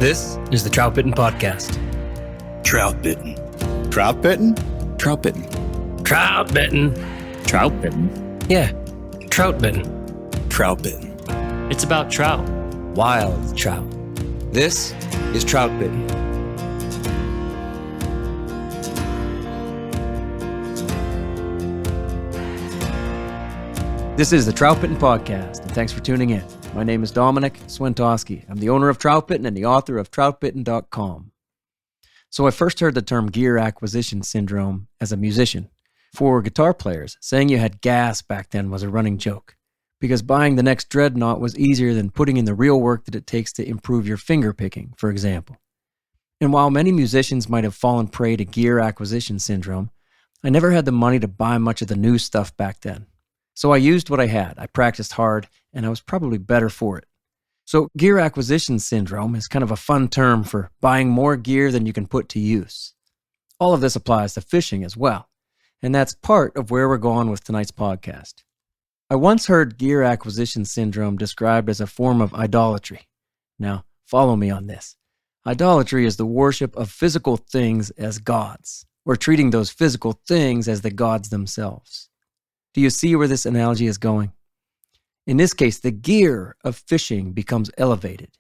This is the Troutbitten Podcast. Troutbitten. Troutbitten? Troutbitten. Troutbitten. Troutbitten? Yeah, Troutbitten. Troutbitten. It's about trout. Wild trout. This is Troutbitten. This is the Troutbitten Podcast, and thanks for tuning in. My name is Dominic Swentowski. I'm the owner of Troutbitten and the author of Troutbitten.com. So I first heard the term gear acquisition syndrome as a musician. For guitar players, saying you had gas back then was a running joke, because buying the next dreadnought was easier than putting in the real work that it takes to improve your finger picking, for example. And while many musicians might have fallen prey to gear acquisition syndrome, I never had the money to buy much of the new stuff back then. So I used what I had, I practiced hard, and I was probably better for it. So gear acquisition syndrome is kind of a fun term for buying more gear than you can put to use. All of this applies to fishing as well, and that's part of where we're going with tonight's podcast. I once heard gear acquisition syndrome described as a form of idolatry. Now, follow me on this. Idolatry is the worship of physical things as gods, or treating those physical things as the gods themselves. Do you see where this analogy is going? In this case, the gear of fishing becomes elevated.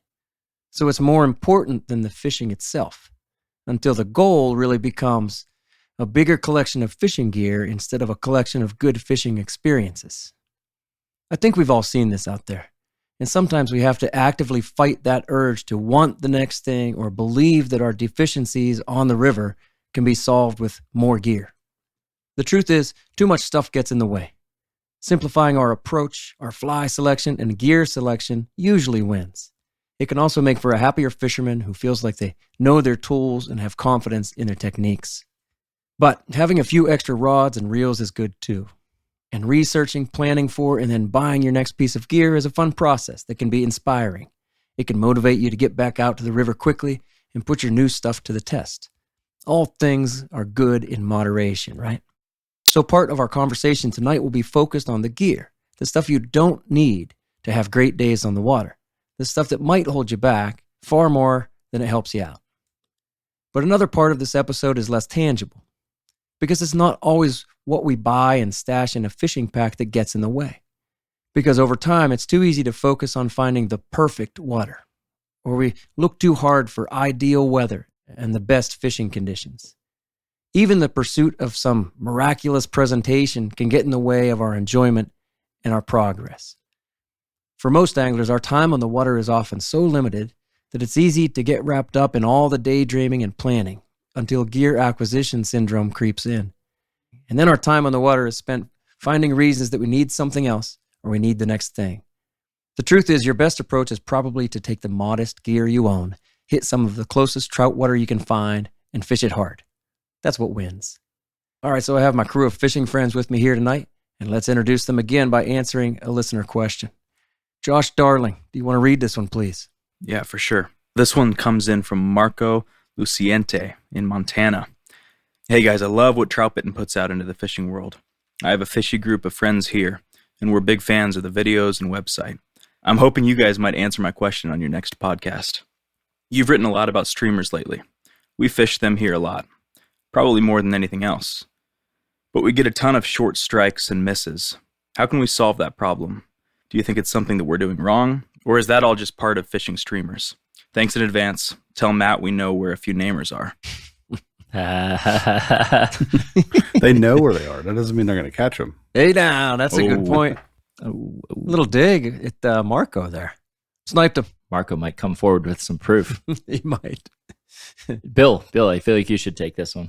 So it's more important than the fishing itself, until the goal really becomes a bigger collection of fishing gear instead of a collection of good fishing experiences. I think we've all seen this out there, and sometimes we have to actively fight that urge to want the next thing or believe that our deficiencies on the river can be solved with more gear. The truth is, too much stuff gets in the way. Simplifying our approach, our fly selection, and gear selection usually wins. It can also make for a happier fisherman who feels like they know their tools and have confidence in their techniques. But having a few extra rods and reels is good too. And researching, planning for, and then buying your next piece of gear is a fun process that can be inspiring. It can motivate you to get back out to the river quickly and put your new stuff to the test. All things are good in moderation, right? So part of our conversation tonight will be focused on the gear, the stuff you don't need to have great days on the water, the stuff that might hold you back far more than it helps you out. But another part of this episode is less tangible, because it's not always what we buy and stash in a fishing pack that gets in the way. Because over time, it's too easy to focus on finding the perfect water, or we look too hard for ideal weather and the best fishing conditions. Even the pursuit of some miraculous presentation can get in the way of our enjoyment and our progress. For most anglers, our time on the water is often so limited that it's easy to get wrapped up in all the daydreaming and planning until gear acquisition syndrome creeps in. And then our time on the water is spent finding reasons that we need something else or we need the next thing. The truth is, your best approach is probably to take the modest gear you own, hit some of the closest trout water you can find, and fish it hard. That's what wins. All right, so I have my crew of fishing friends with me here tonight, and let's introduce them again by answering a listener question. Josh Darling, do you want to read this one, please? Yeah, for sure. This one comes in from Marco Luciente in Montana. Hey guys, I love what Troutbitten puts out into the fishing world. I have a fishy group of friends here, and we're big fans of the videos and website. I'm hoping you guys might answer my question on your next podcast. You've written a lot about streamers lately. We fish them here a lot. Probably more than anything else. But we get a ton of short strikes and misses. How can we solve that problem? Do you think it's something that we're doing wrong? Or is that all just part of fishing streamers? Thanks in advance. Tell Matt we know where a few namers are. They know where they are. That doesn't mean they're going to catch them. Hey now, that's a good point. A little dig at Marco there. Sniped him. Marco might come forward with some proof. He might. Bill, I feel like you should take this one.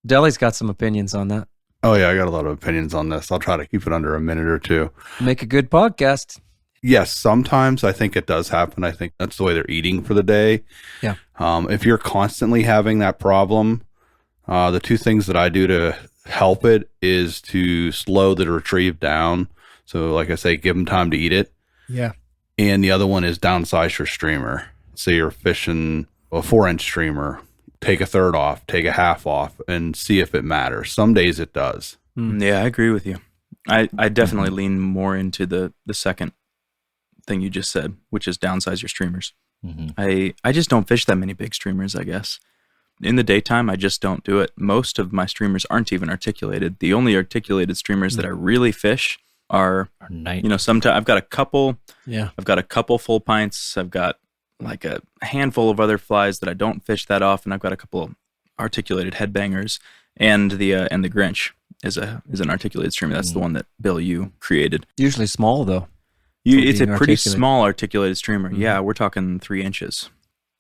Deli's got some opinions on that. Oh, yeah, I got a lot of opinions on this. I'll try to keep it under a minute or two. Make a good podcast. Yes, sometimes I think it does happen. I think that's the way they're eating for the day. Yeah. If you're constantly having that problem, the two things that I do to help it is to slow the retrieve down. So like I say, give them time to eat it. Yeah. And the other one is downsize your streamer. Say you're fishing a 4-inch streamer, take a third off, take a half off, and see if it matters. Some days it does. Yeah, I agree with you. I definitely lean more into the second thing you just said, which is downsize your streamers. I just don't fish that many big streamers, I guess. In the daytime, I just don't do it. Most of my streamers aren't even articulated. The only articulated streamers that I really fish are night. sometimes I've got a couple. Yeah. I've got a couple full pints. I've got like a handful of other flies that I don't fish that often. I've got a couple of articulated headbangers, and the Grinch is an articulated streamer. That's the one that Bill, you created. Usually small though. It's a pretty articulated. small articulated streamer. Yeah, we're talking 3 inches.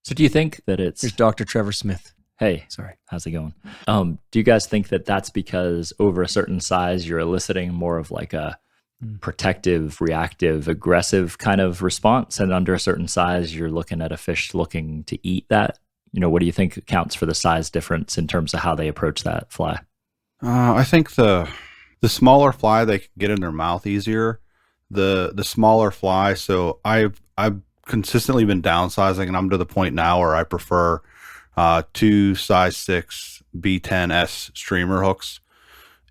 So do you think that it's... Here's Dr. Trevor Smith. Hey, Sorry. how's it going? Do you guys think that that's because over a certain size, you're eliciting more of like a protective, reactive, aggressive kind of response, and under a certain size, you're looking at a fish looking to eat that? What do you think accounts for the size difference in terms of how they approach that fly? I think the smaller fly, they can get in their mouth easier. The smaller fly, so I've consistently been downsizing, and I'm to the point now where I prefer 2 size 6 B10S streamer hooks.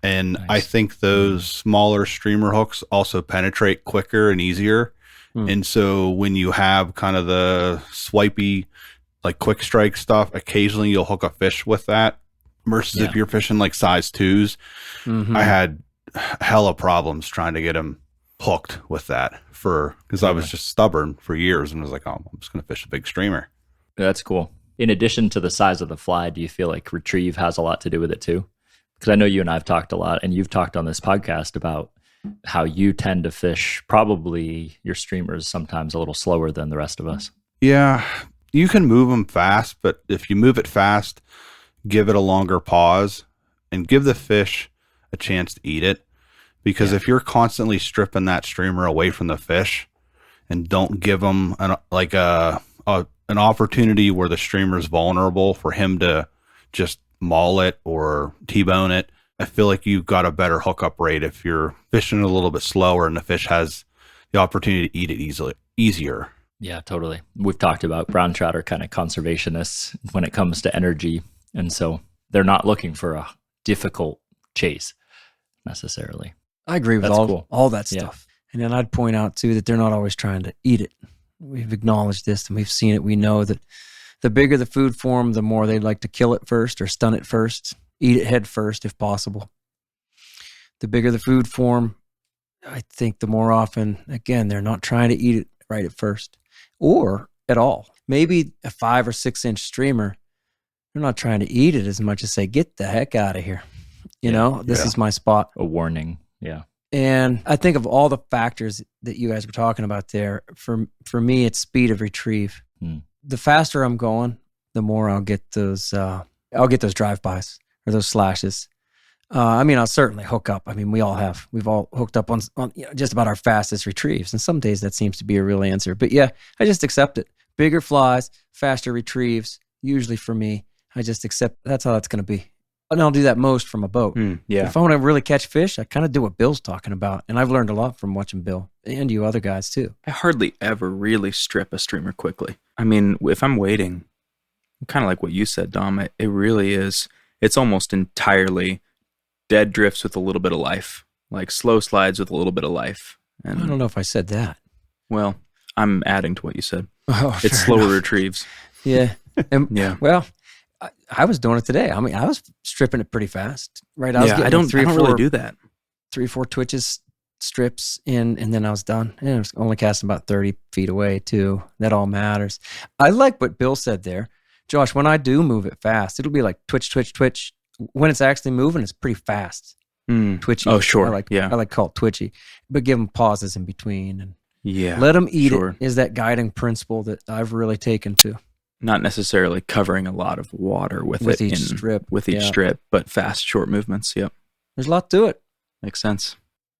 And Nice. I think those smaller streamer hooks also penetrate quicker and easier. And so when you have kind of the swipey, like quick strike stuff, occasionally you'll hook a fish with that versus if you're fishing like size 2s. I had hella problems trying to get him hooked with that because I was just stubborn for years and was like, oh, I'm just going to fish a big streamer. That's cool. In addition to the size of the fly, do you feel like retrieve has a lot to do with it too? Because I know you and I have talked a lot, and you've talked on this podcast about how you tend to fish probably your streamers sometimes a little slower than the rest of us. Yeah, you can move them fast, but if you move it fast, give it a longer pause and give the fish a chance to eat it. Because if you're constantly stripping that streamer away from the fish and don't give them an opportunity where the streamer is vulnerable for him to just maul it or T-bone it, I feel like you've got a better hookup rate if you're fishing a little bit slower and the fish has the opportunity to eat it easier. Yeah, totally. We've talked about brown trout are kind of conservationists when it comes to energy. And so they're not looking for a difficult chase necessarily. I agree with That's all cool. that Yeah. stuff. And then I'd point out too that they're not always trying to eat it. We've acknowledged this and we've seen it. We know that the bigger the food form, the more they'd like to kill it first or stun it first, eat it head first if possible. The bigger the food form, I think the more often, again, they're not trying to eat it right at first or at all. Maybe a 5 or 6 inch streamer, they're not trying to eat it as much as say, get the heck out of here. This is my spot. A warning. Yeah. And I think of all the factors that you guys were talking about there, for me, it's speed of retrieve. The faster I'm going, the more I'll get those drive-bys or those slashes. I'll certainly hook up. We all have. We've all hooked up on just about our fastest retrieves. And some days that seems to be a real answer. But yeah, I just accept it. Bigger flies, faster retrieves, usually for me. I just accept that's how that's going to be. And I'll do that most from a boat. If I want to really catch fish, I kind of do what Bill's talking about. And I've learned a lot from watching Bill and you other guys too. I hardly ever really strip a streamer quickly. If I'm waiting, kind of like what you said, Dom, it really is. It's almost entirely dead drifts with a little bit of life, like slow slides with a little bit of life. And I don't know if I said that. Well, I'm adding to what you said. Oh, It's fair slower enough. retrieves. Yeah. And, Yeah. Well, I was doing it today. I was stripping it pretty fast, right? I was getting I don't three or really four, do that. 3 or 4 twitches, strips in, and then I was done. And I was only casting about 30 feet away too. That all matters. I like what Bill said there. Josh, when I do move it fast, it'll be like twitch, twitch, twitch. When it's actually moving, it's pretty fast. Twitchy. Oh, sure. I like to call it twitchy, but give them pauses in between and let them eat it is that guiding principle that I've really taken to. Not necessarily covering a lot of water with each strip. With each strip, but fast, short movements. Yep. There's a lot to it. Makes sense.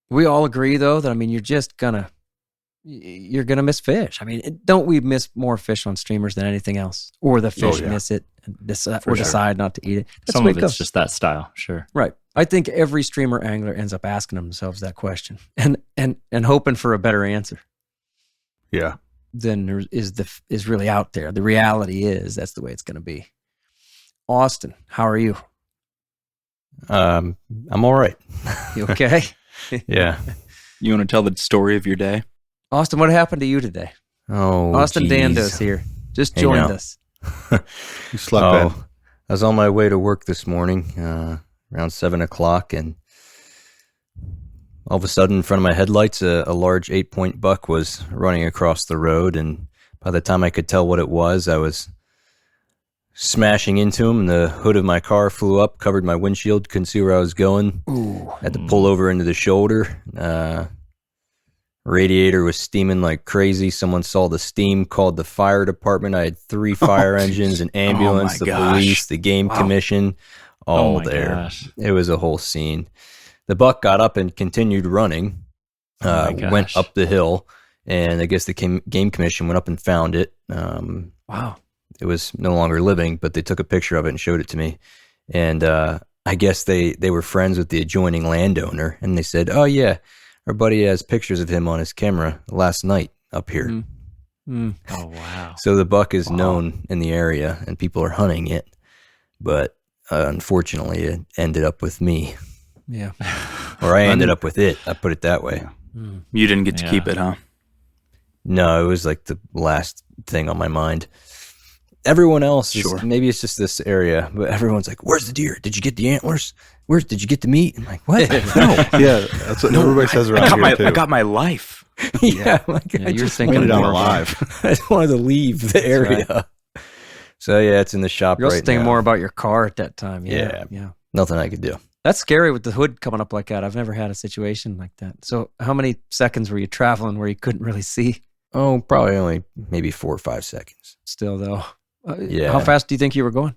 We all agree though that you're gonna miss fish. Don't we miss more fish on streamers than anything else, or the fish miss it and decide not to eat it? That's Some the way of it it's goes. just that style, sure. Right. I think every streamer angler ends up asking themselves that question and hoping for a better answer Yeah. than there is really out there. The reality is that's the way it's going to be. Austin, how are you? I'm all right. You okay? Yeah. You want to tell the story of your day? Austin, what happened to you today? Oh, Austin geez. Dando's here. just Hey, joined now. us. You slept in. I was on my way to work this morning, around 7 o'clock, and all of a sudden, in front of my headlights, a large 8-point buck was running across the road, and by the time I could tell what it was, I was smashing into him, and the hood of my car flew up, covered my windshield, couldn't see where I was going. Ooh. Had to pull over into the shoulder. Radiator was steaming like crazy. Someone saw the steam, called the fire department. I had 3 fire engines, an ambulance, the gosh. police, the game commission, all Oh my there. gosh. It was a whole scene. The buck got up and continued running, Oh my went gosh. up the hill, and I guess the game commission went up and found it. Wow. It was no longer living, but they took a picture of it and showed it to me. And I guess they were friends with the adjoining landowner, and they said, "Oh yeah, our buddy has pictures of him on his camera last night up here." Mm. Mm. Oh wow. So the buck is known in the area, and people are hunting it. But unfortunately, it ended up with me, Yeah. or I ended up with it. I put it that way. Mm. You didn't get to Yeah. keep it, huh? No, it was like the last thing on my mind. Everyone else, Sure. maybe it's just this area, but everyone's like, "Where's the deer? Did you get the antlers? Did you get the meat?" I'm like, "What? No." Yeah, that's what everybody says around here too. I got my life. Yeah, like, Yeah, I you're just thinking Made it out more about- alive. I just wanted to leave the area. So yeah, it's in the shop You're also right thinking now. more about your car at that time. Yeah. Yeah. Yeah. Nothing I could do. That's scary with the hood coming up like that. I've never had a situation like that. So how many seconds were you traveling where you couldn't really see Oh, probably only maybe 4 or 5 seconds. still though? Yeah. How fast do you think you were going?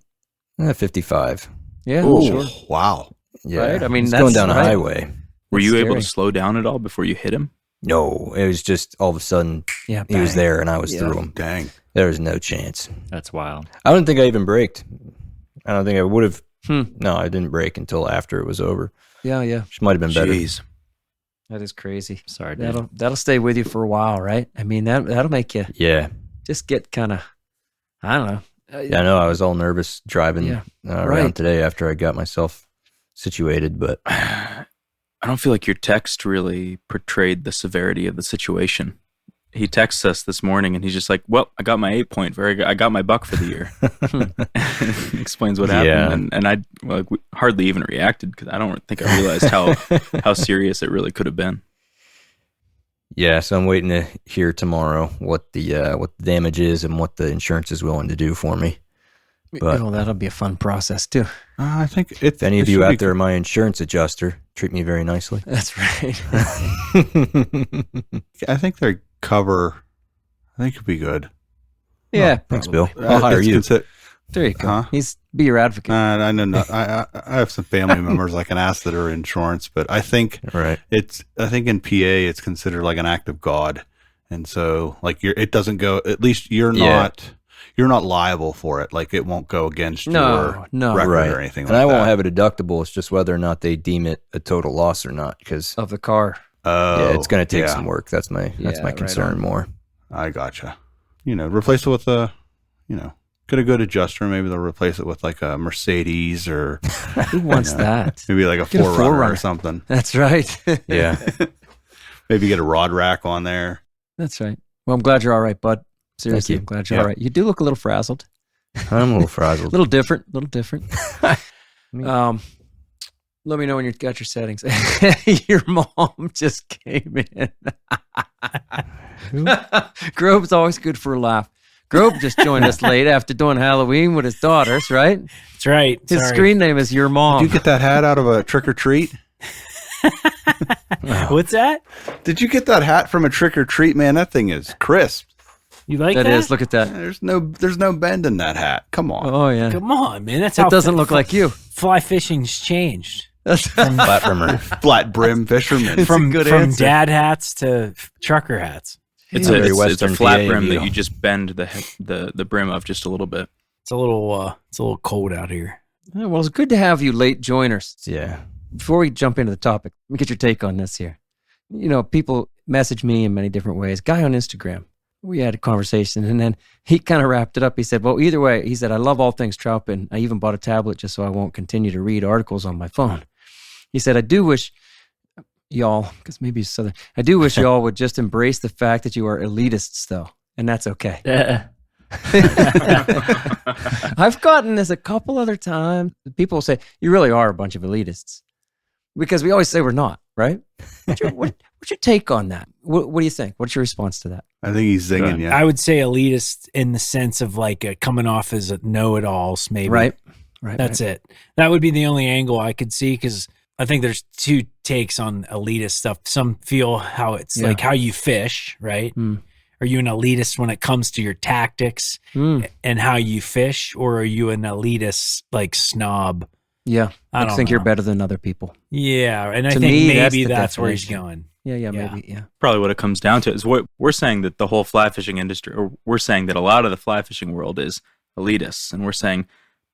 55. Yeah. Ooh, Sure. wow. Yeah. Right, I mean, it's going that's down a right. highway. Were That's you able scary. to slow down at all before you hit him? No, it was just all of a sudden Yeah. he was bang. there and I was Yeah. through him. Dang. There was no chance. That's wild. I don't think I even braked. I don't think I would have. Hmm. No, I didn't brake until after it was over. Yeah. Yeah. Which might have been better. Jeez. That is crazy. Sorry, dude. That'll stay with you for a while, right? I mean, that'll make you Yeah. just get kind of, I don't know. Yeah, I know. I was all nervous driving Yeah, around right. today after I got myself situated, but I don't feel like your text really portrayed the severity of the situation. He texts us this morning and he's just like, "Well, I got my 8-point. I got my buck for the year." Explains what happened, Yeah. and I we hardly even reacted because I don't think I realized how serious it really could have been. yeah. So I'm waiting to hear tomorrow what the damage is and what the insurance is willing to do for me. But That'll be a fun process too. I think it's. if any of it you should out be- there are my insurance adjuster, treat me very nicely. That's right. I think they cover. I think it'd be good. Yeah. Thanks, Bill. probably. I'll hire It's you. There you go. Huh? Be your advocate. I know. Not, I have some family members I can ask that are insurance, but I think Right. I think in PA it's considered like an act of God, and so like it doesn't go. At least you're Yeah. not liable for it. Like it won't go against No, your record Right. or anything. And like I won't that. have a deductible. It's just whether or not they deem it a total loss or not. Because Of the car. Oh, yeah, it's going to take yeah. some work. That's my Yeah, right concern on. more. I gotcha. Replace it with a, get a good adjuster. Maybe they'll replace it with like a Mercedes or Who wants that? maybe like a Get a 4Runner 4Runner. or something. That's right. Yeah. Maybe get a rod rack on there. That's right. Well, I'm glad you're all right, bud. Seriously, you. I'm glad you're Yeah. all right. You do look a little frazzled. I'm a little A frazzled. little different. Me- Let me know when you got your settings. Your mom just came in. Grove's always good for a laugh. Grove just joined us late after doing Halloween with his daughters, right? That's right. His Sorry. screen name is Your Mom. Did you get that hat out of a trick or treat? What's that? Did you get that hat from a trick or treat? Man, that thing is crisp. You like That that? is. Look at that. There's no bend in that hat. Come on. Oh, yeah. Come on, man. That's It how doesn't look like you. fly fishing's changed. Flat rimmer. Flat brim fisherman. It's a From good from answer. dad hats to trucker hats. It's Very a Western flat PA brim view. that you just bend the brim of just a little bit. It's a little cold out here. Well, it's good to have you late joiners. Yeah. Before we jump into the topic, let me get your take on this here. People message me in many different ways. Guy on Instagram, we had a conversation, and then he kind of wrapped it up. He said, well, either way, he said, I love all things Troutbitten. I even bought a tablet just so I won't continue to read articles on my phone. He said, I do wish y'all, because maybe he's Southern, I do wish y'all would just embrace the fact that you are elitists, though, and that's okay. I've gotten this a couple other times. People say, you really are a bunch of elitists. Because we always say we're not, right? What's your take on that? What do you think? What's your response to that? I think he's zinging you. I would say elitist in the sense of like coming off as a know-it-alls, maybe. Right. That's it. That would be the only angle I could see, because I think there's two takes on elitist stuff. Some feel how it's like how you fish, right? Are you an elitist when it comes to your tactics and how you fish, or are you an elitist like snob? Yeah, I don't think know. you're better than other people. Yeah, and I To think me, maybe that's that's the where he's definition. going. Yeah, maybe, yeah. Probably what it comes down to is what we're saying, that the whole fly fishing industry, or we're saying that a lot of the fly fishing world is elitists, and we're saying,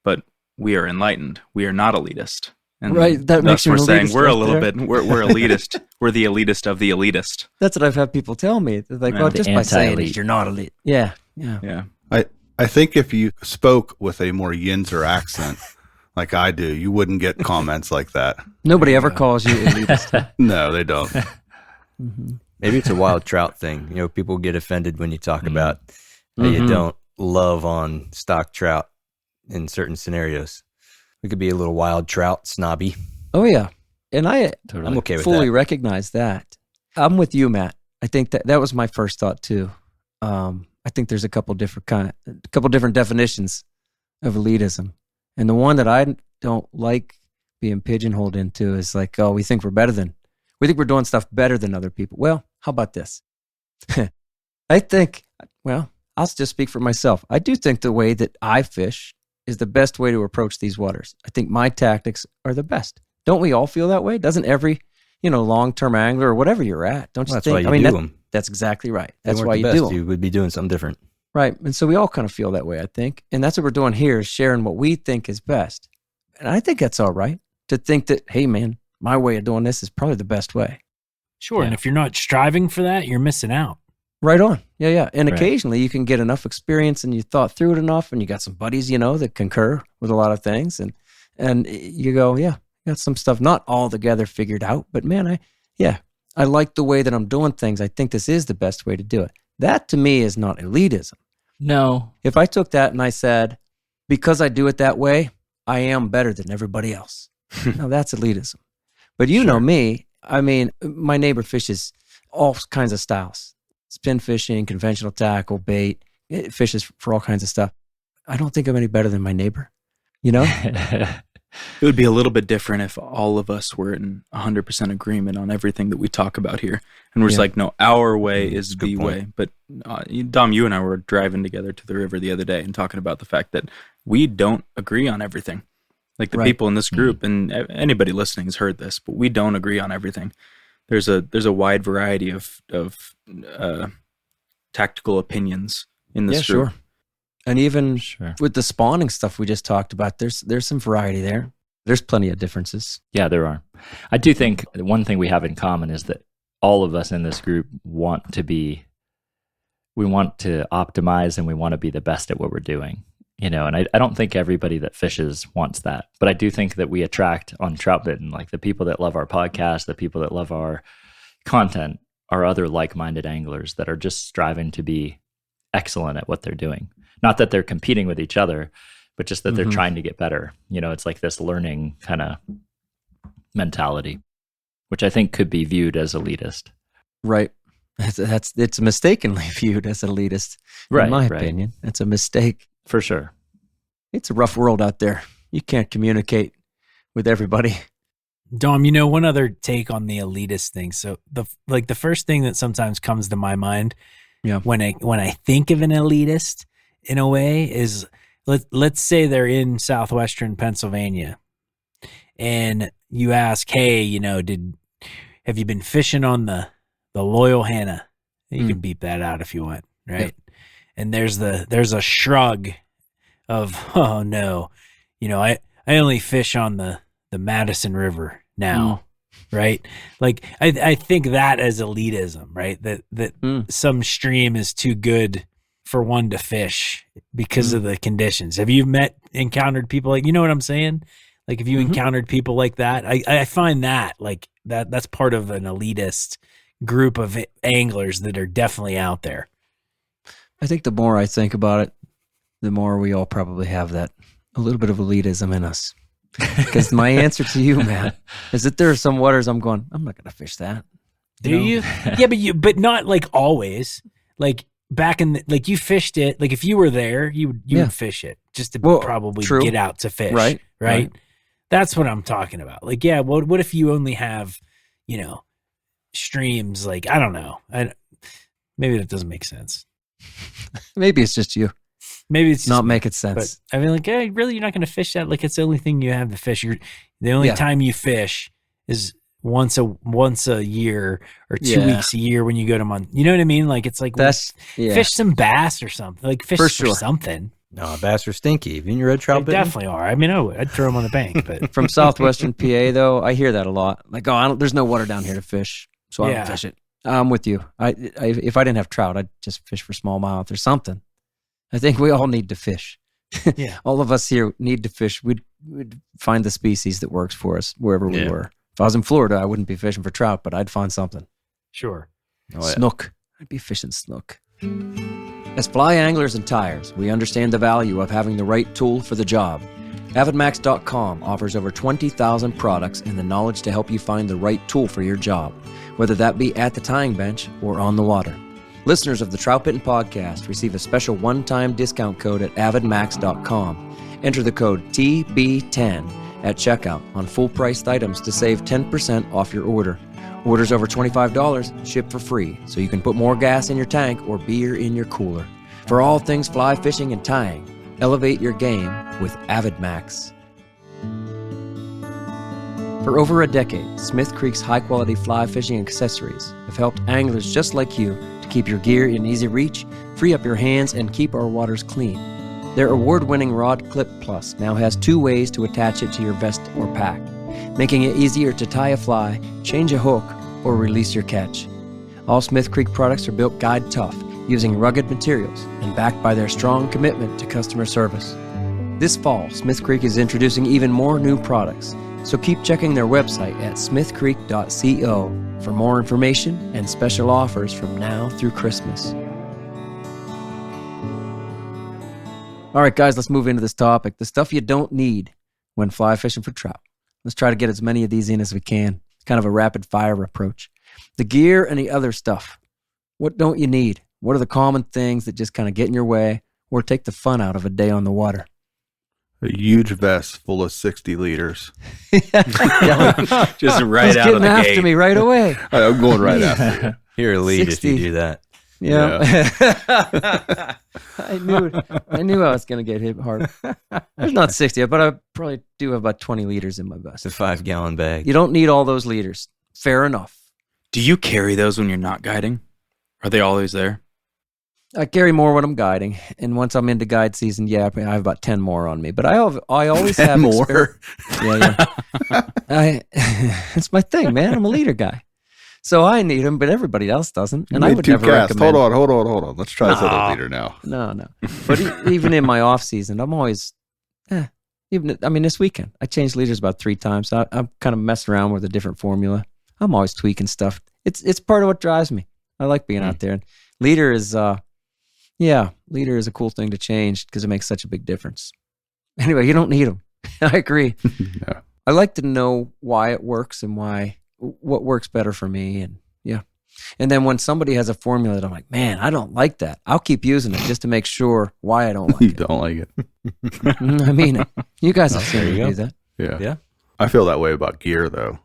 but we are enlightened. We are not elitist. And Right, that makes thus you we're an saying elitist we're a right little there. bit, we're elitist. We're the elitist of the elitist. That's what I've had people tell me. They're like, Yeah. well, The just by saying anti-elite. it, you're not elite. Yeah. Yeah. I think if you spoke with a more Yinzer accent like I do, you wouldn't get comments like that. Nobody ever calls you elitist. No, they don't. Maybe it's a wild trout thing. People get offended when you talk about how you don't love on stock trout in certain scenarios. We could be a little wild trout snobby. Oh, yeah. And I'm okay with fully that. recognize that. I'm with you, Matt. I think that was my first thought too. I think there's a couple different definitions of elitism. And the one that I don't like being pigeonholed into is like, oh, we think we're doing stuff better than other people. Well, how about this? I think, well, I'll just speak for myself. I do think the way that I fish is the best way to approach these waters. I think my tactics are the best. Don't we all feel that way? Doesn't every, long-term angler or whatever you're at, don't you That's think? why you do that- them. That's exactly right. They That's weren't why the you best, do them. you would be doing something different. Right. And so we all kind of feel that way, I think. And that's what we're doing here, is sharing what we think is best. And I think that's all right to think that, hey, man, my way of doing this is probably the best way. Sure, and if you're not striving for that, you're missing out. Right on. Yeah. And Right. occasionally you can get enough experience and you thought through it enough and you got some buddies, that concur with a lot of things. And you go, yeah, got some stuff not all together figured out. But man, I like the way that I'm doing things. I think this is the best way to do it. That to me is not elitism. No. If I took that and I said, because I do it that way, I am better than everybody else. Now that's elitism. But you know me, I mean, my neighbor fishes all kinds of styles. Spin fishing, conventional tackle, bait, it fishes for all kinds of stuff. I don't think I'm any better than my neighbor, It would be a little bit different if all of us were in 100% agreement on everything that we talk about here. And we're just like, no, our way is Good the point. way. But Dom, you and I were driving together to the river the other day and talking about the fact that we don't agree on everything. Like the Right. people in this group, and anybody listening has heard this, but we don't agree on everything. There's a wide variety of tactical opinions in this group. sure. And even Sure. with the spawning stuff we just talked about, there's some variety there. There's plenty of differences. Yeah, there are. I do think the one thing we have in common is that all of us in this group want to optimize and we want to be the best at what we're doing. And I don't think everybody that fishes wants that. But I do think that we attract on Troutbitten, like the people that love our podcast, the people that love our content are other like-minded anglers that are just striving to be excellent at what they're doing. Not that they're competing with each other, but just that they're trying to get better. It's like this learning kind of mentality, which I think could be viewed as elitist. Right. It's mistakenly viewed as elitist, Right, in my right. opinion. It's a mistake. For sure. It's a rough world out there. You can't communicate with everybody. Dom, one other take on the elitist thing. So the first thing that sometimes comes to my mind when I think of an elitist in a way is let's say they're in southwestern Pennsylvania and you ask, hey, have you been fishing on the Loyal Hannah? You can beep that out if you want, right? Yep. And there's a shrug of, oh no, I only fish on the Madison River now, right? Like I think that as elitism, right? That some stream is too good for one to fish because of the conditions. Have you encountered people like, you know what I'm saying? Like if you encountered people like that, I find that like that's part of an elitist group of anglers that are definitely out there. I think the more I think about it, the more we all probably have that a little bit of elitism in us. Because my answer to you, man, is that there are some waters I'm going, I'm not going to fish that. Do you? Yeah, but not like always. Like back in like you fished it. Like if you were there, you would fish it just to probably get out to fish. Right. That's what I'm talking about. Like, yeah, what if you only have, streams? Like, I don't know. Maybe that doesn't make sense. Maybe it's just you. Maybe it's not making sense. But I mean, like, hey, really, you're not going to fish that? Like, it's the only thing you have to fish. The only time you fish is once a year or 2 weeks a year when you go to you know what I mean? Like, it's like fish some bass or something. Like, fish for something. No, bass are stinky. Have you read trout? They definitely are. I mean, I'd throw them on the bank. But from southwestern PA, though, I hear that a lot. Like, there's no water down here to fish, so I don't fish it. I'm with you. If I didn't have trout, I'd just fish for smallmouth or something. I think we all need to fish. Yeah. All of us here need to fish. We'd find the species that works for us wherever we were. If I was in Florida, I wouldn't be fishing for trout, but I'd find something. Sure. Snook. I'd be fishing snook. As fly anglers and tires, we understand the value of having the right tool for the job. AvidMax.com offers over 20,000 products and the knowledge to help you find the right tool for your job, whether that be at the tying bench or on the water. Listeners of the Troutbitten podcast receive a special one-time discount code at avidmax.com. Enter the code TB10 at checkout on full-priced items to save 10% off your order. Orders over $25 ship for free, so you can put more gas in your tank or beer in your cooler. For all things fly fishing and tying, elevate your game with AvidMax. For over a decade, Smith Creek's high-quality fly fishing accessories have helped anglers just like you to keep your gear in easy reach, free up your hands, and keep our waters clean. Their award-winning Rod Clip Plus now has 2 ways to attach it to your vest or pack, making it easier to tie a fly, change a hook, or release your catch. All Smith Creek products are built guide tough, using rugged materials and backed by their strong commitment to customer service. This fall, Smith Creek is introducing even more new products, so keep checking their website at smithcreek.co for more information and special offers from now through Christmas. All right, guys, let's move into this topic. The stuff you don't need when fly fishing for trout. Let's try to get as many of these in as we can. It's kind of a rapid fire approach. The gear and the other stuff. What don't you need? What are the common things that just kind of get in your way or take the fun out of a day on the water? A huge vest full of 60 liters. Just right out of the after gate. Me right away. I'm going right after you. You're a lead 60. if you do that. Yeah. I knew I was going to get hit hard. There's not 60, but I probably do have about 20 liters in my vest. It's a 5-gallon bag. You don't need all those liters. Fair enough. Do you carry those when you're not guiding? Are they always there? I carry more when I'm guiding, and once I'm into guide season, I have about 10 more on me. But I always have more. It's my thing, man. I'm a leader guy, so I need them, but everybody else doesn't. And I would never recommend. Hold on. Let's try this other leader now. No. But even in my off season, I'm always, this weekend I changed leaders about 3 times. I'm kind of messing around with a different formula. I'm always tweaking stuff. It's part of what drives me. I like being out there. And leader is a cool thing to change because it makes such a big difference. Anyway, you don't need them. I agree. Yeah. I like to know why it works and what works better for me. And then when somebody has a formula that I'm like, man, I don't like that, I'll keep using it just to make sure why I don't like You it. don't like it. I mean, you guys have seen me do that. Yeah. I feel that way about gear, though.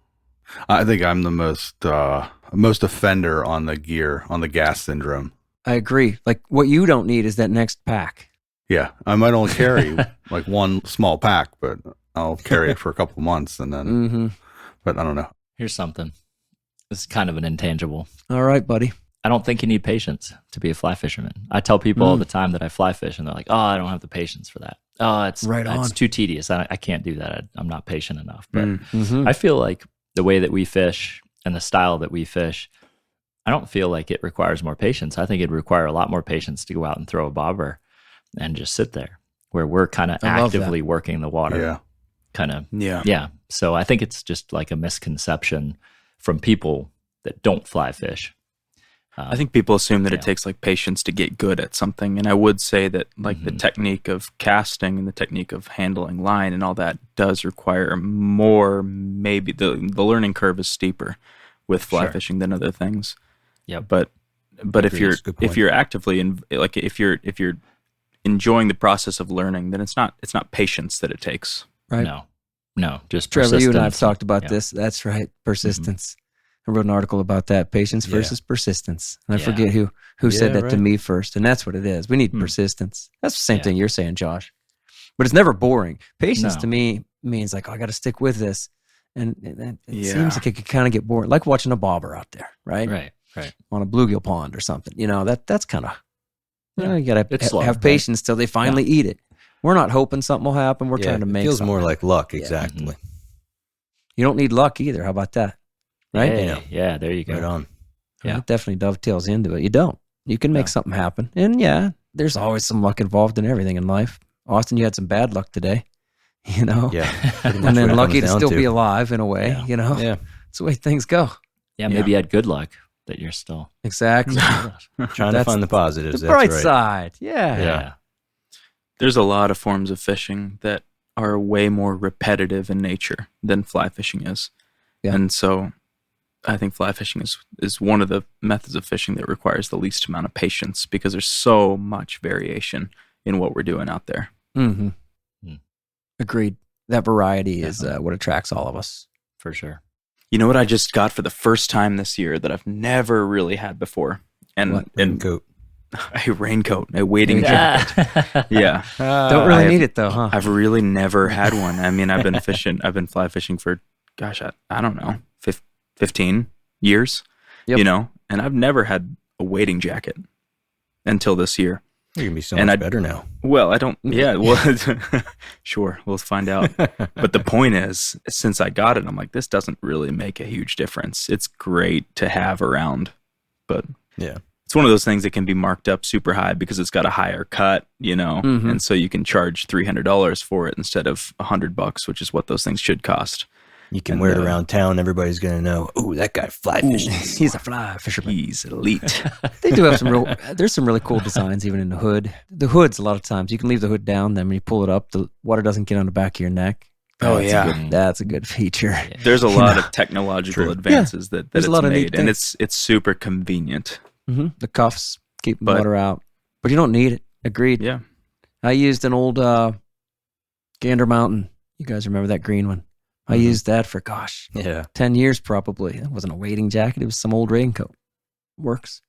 I think I'm the most offender on the gear, on the gas syndrome. I agree. Like, what you don't need is that next pack. Yeah. I might only carry like one small pack, but I'll carry it for a couple months and then, but I don't know. Here's something. This is kind of an intangible. All right, buddy. I don't think you need patience to be a fly fisherman. I tell people all the time that I fly fish, and they're like, "Oh, I don't have the patience for that. Oh, it's too tedious. I can't do that. I'm not patient enough." But I feel like the way that we fish and the style that we fish, I don't feel like it requires more patience. I think it'd require a lot more patience to go out and throw a bobber and just sit there, where we're kind of actively working the water. Yeah. Yeah. So I think it's just like a misconception from people that don't fly fish. I think people assume that Yeah. it takes like patience to get good at something, and I would say that like the technique of casting and the technique of handling line and all that does require more. Maybe the learning curve is steeper with fly Sure. fishing than other things. Yep. But if Agreed. you're That's a good point. if you're actively if you're enjoying the process of learning, then it's not patience that it takes. Right. No, just Trevor, you and I have persistence. talked about Yeah. this. That's right. Persistence. I wrote an article about that. Patience Yeah. versus persistence. And I Yeah. forget who said Yeah, that to right. me first. And that's what it is. We need Hmm. persistence. That's the same Yeah. thing you're saying, Josh. But it's never boring. Patience No. to me means like, oh, I got to stick with this. And it Yeah. seems like it could kind of get boring. Like watching a bobber out there, right? Right. On a bluegill pond or something. That's kind of, Yeah. you got It's to slow, have right? patience till they finally eat it. We're not hoping something will happen. We're Yeah, trying to it make feels something more happen. like luck. Yeah. Exactly. You don't need luck either. How about that? Right? Hey, yeah, there you go. Right on. Yeah. It definitely dovetails into it. You don't. You can make No. something happen. And yeah, there's always some luck involved in everything in life. Austin, you had some bad luck today, you know? Yeah. pretty much And then what it lucky to comes down still be alive in a way, Yeah. you know? Yeah. That's the way things go. Yeah, maybe you had good luck that you're still. Exactly. Trying to That's find the positives. the That's bright right. side. Yeah. Yeah. There's a lot of forms of fishing that are way more repetitive in nature than fly fishing is. Yeah. And so I think fly fishing is one of the methods of fishing that requires the least amount of patience because there's so much variation in what we're doing out there. Mm-hmm. Mm. Agreed. That variety is what attracts all of us. For sure. You know what I just got for the first time this year that I've never really had before? And What? Raincoat. a raincoat, a wading jacket. Yeah. Don't really I need have- it though, huh? I've really never had one. I mean, I've been fly fishing for, gosh, I don't know, 15 years, Yep. you know, and I've never had a wading jacket until this year. You're gonna be so And much I- better now. Well, I don't, yeah, well, sure, we'll find out. But the point is, since I got it, I'm like, this doesn't really make a huge difference. It's great to have around, but Yeah. it's one of those things that can be marked up super high because it's got a higher cut, you know, Mhm. and so you can charge $300 for it instead of $100, which is what those things should cost. You can And, wear it around town. Everybody's gonna know. Oh, that guy fly fishing. He's a fly fisherman. He's elite. They do have there's some really cool designs even in the hood. The hoods, a lot of times, you can leave the hood down, then when you pull it up, the water doesn't get on the back of your neck. Oh, That's yeah. a good, that's a good feature. There's a You lot know. of technological True. advances that There's it's a lot of neat made, and things. it's super convenient. The cuffs keep the But- water out, but you don't need it. Agreed. Yeah. I used an old Gander Mountain. You guys remember that green one? I used that for, gosh, Yeah. 10 years probably. It wasn't a wading jacket. It was some old raincoat. Works.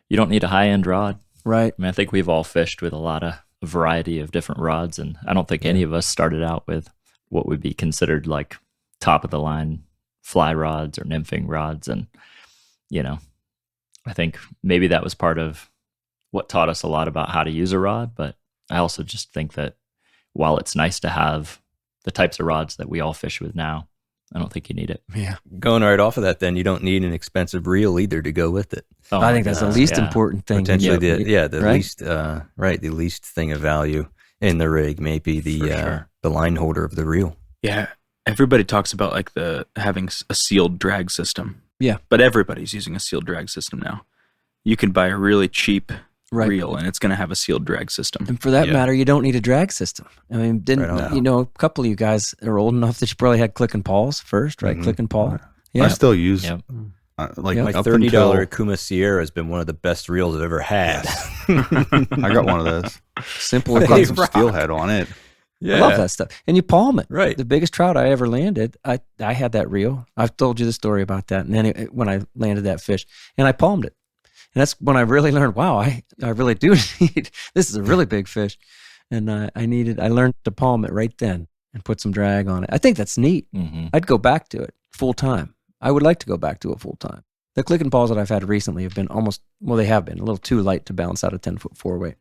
You don't need a high end rod. Right. I mean, I think we've all fished with a lot of variety of different rods, and I don't think any of us started out with what would be considered like top of the line fly rods or nymphing rods. And, you know, I think maybe that was part of what taught us a lot about how to use a rod. But I also just think that while it's nice to have the types of rods that we all fish with now, I don't think you need it. Yeah. Going right off of that, then you don't need an expensive reel either to go with it. Oh I my think that's the goodness, least yeah. important thing. Potentially, Yeah. the right? least the least thing of value in the rig may be For sure. the line holder of the reel. Yeah. Everybody talks about like having a sealed drag system. Yeah. But everybody's using a sealed drag system now. You can buy a really cheap Right. reel and it's going to have a sealed drag system. And for that Yeah. matter, you don't need a drag system. I mean, Right on. you know, a couple of you guys are old enough that you probably had click and pawls first, right? Mhm. Click and paw. I Yeah. still use Yep. like Yeah. My up $30 until- Kuma Sierra has been one of the best reels I've ever had. I got one of those. Simple. I've as got that. some steelhead on it. Yeah. I love that stuff. And you palm it. Right. The biggest trout I ever landed, I had that reel. I've told you the story about that. And then when I landed that fish, and I palmed it. And that's when I really learned, wow, I really do need, this is a really big fish. And I learned to palm it right then and put some drag on it. I think that's neat. Mm-hmm. I'd go back to it full time. I would like to go back to it full time. The click and paws that I've had recently have been they have been a little too light to balance out a 10-foot four weight.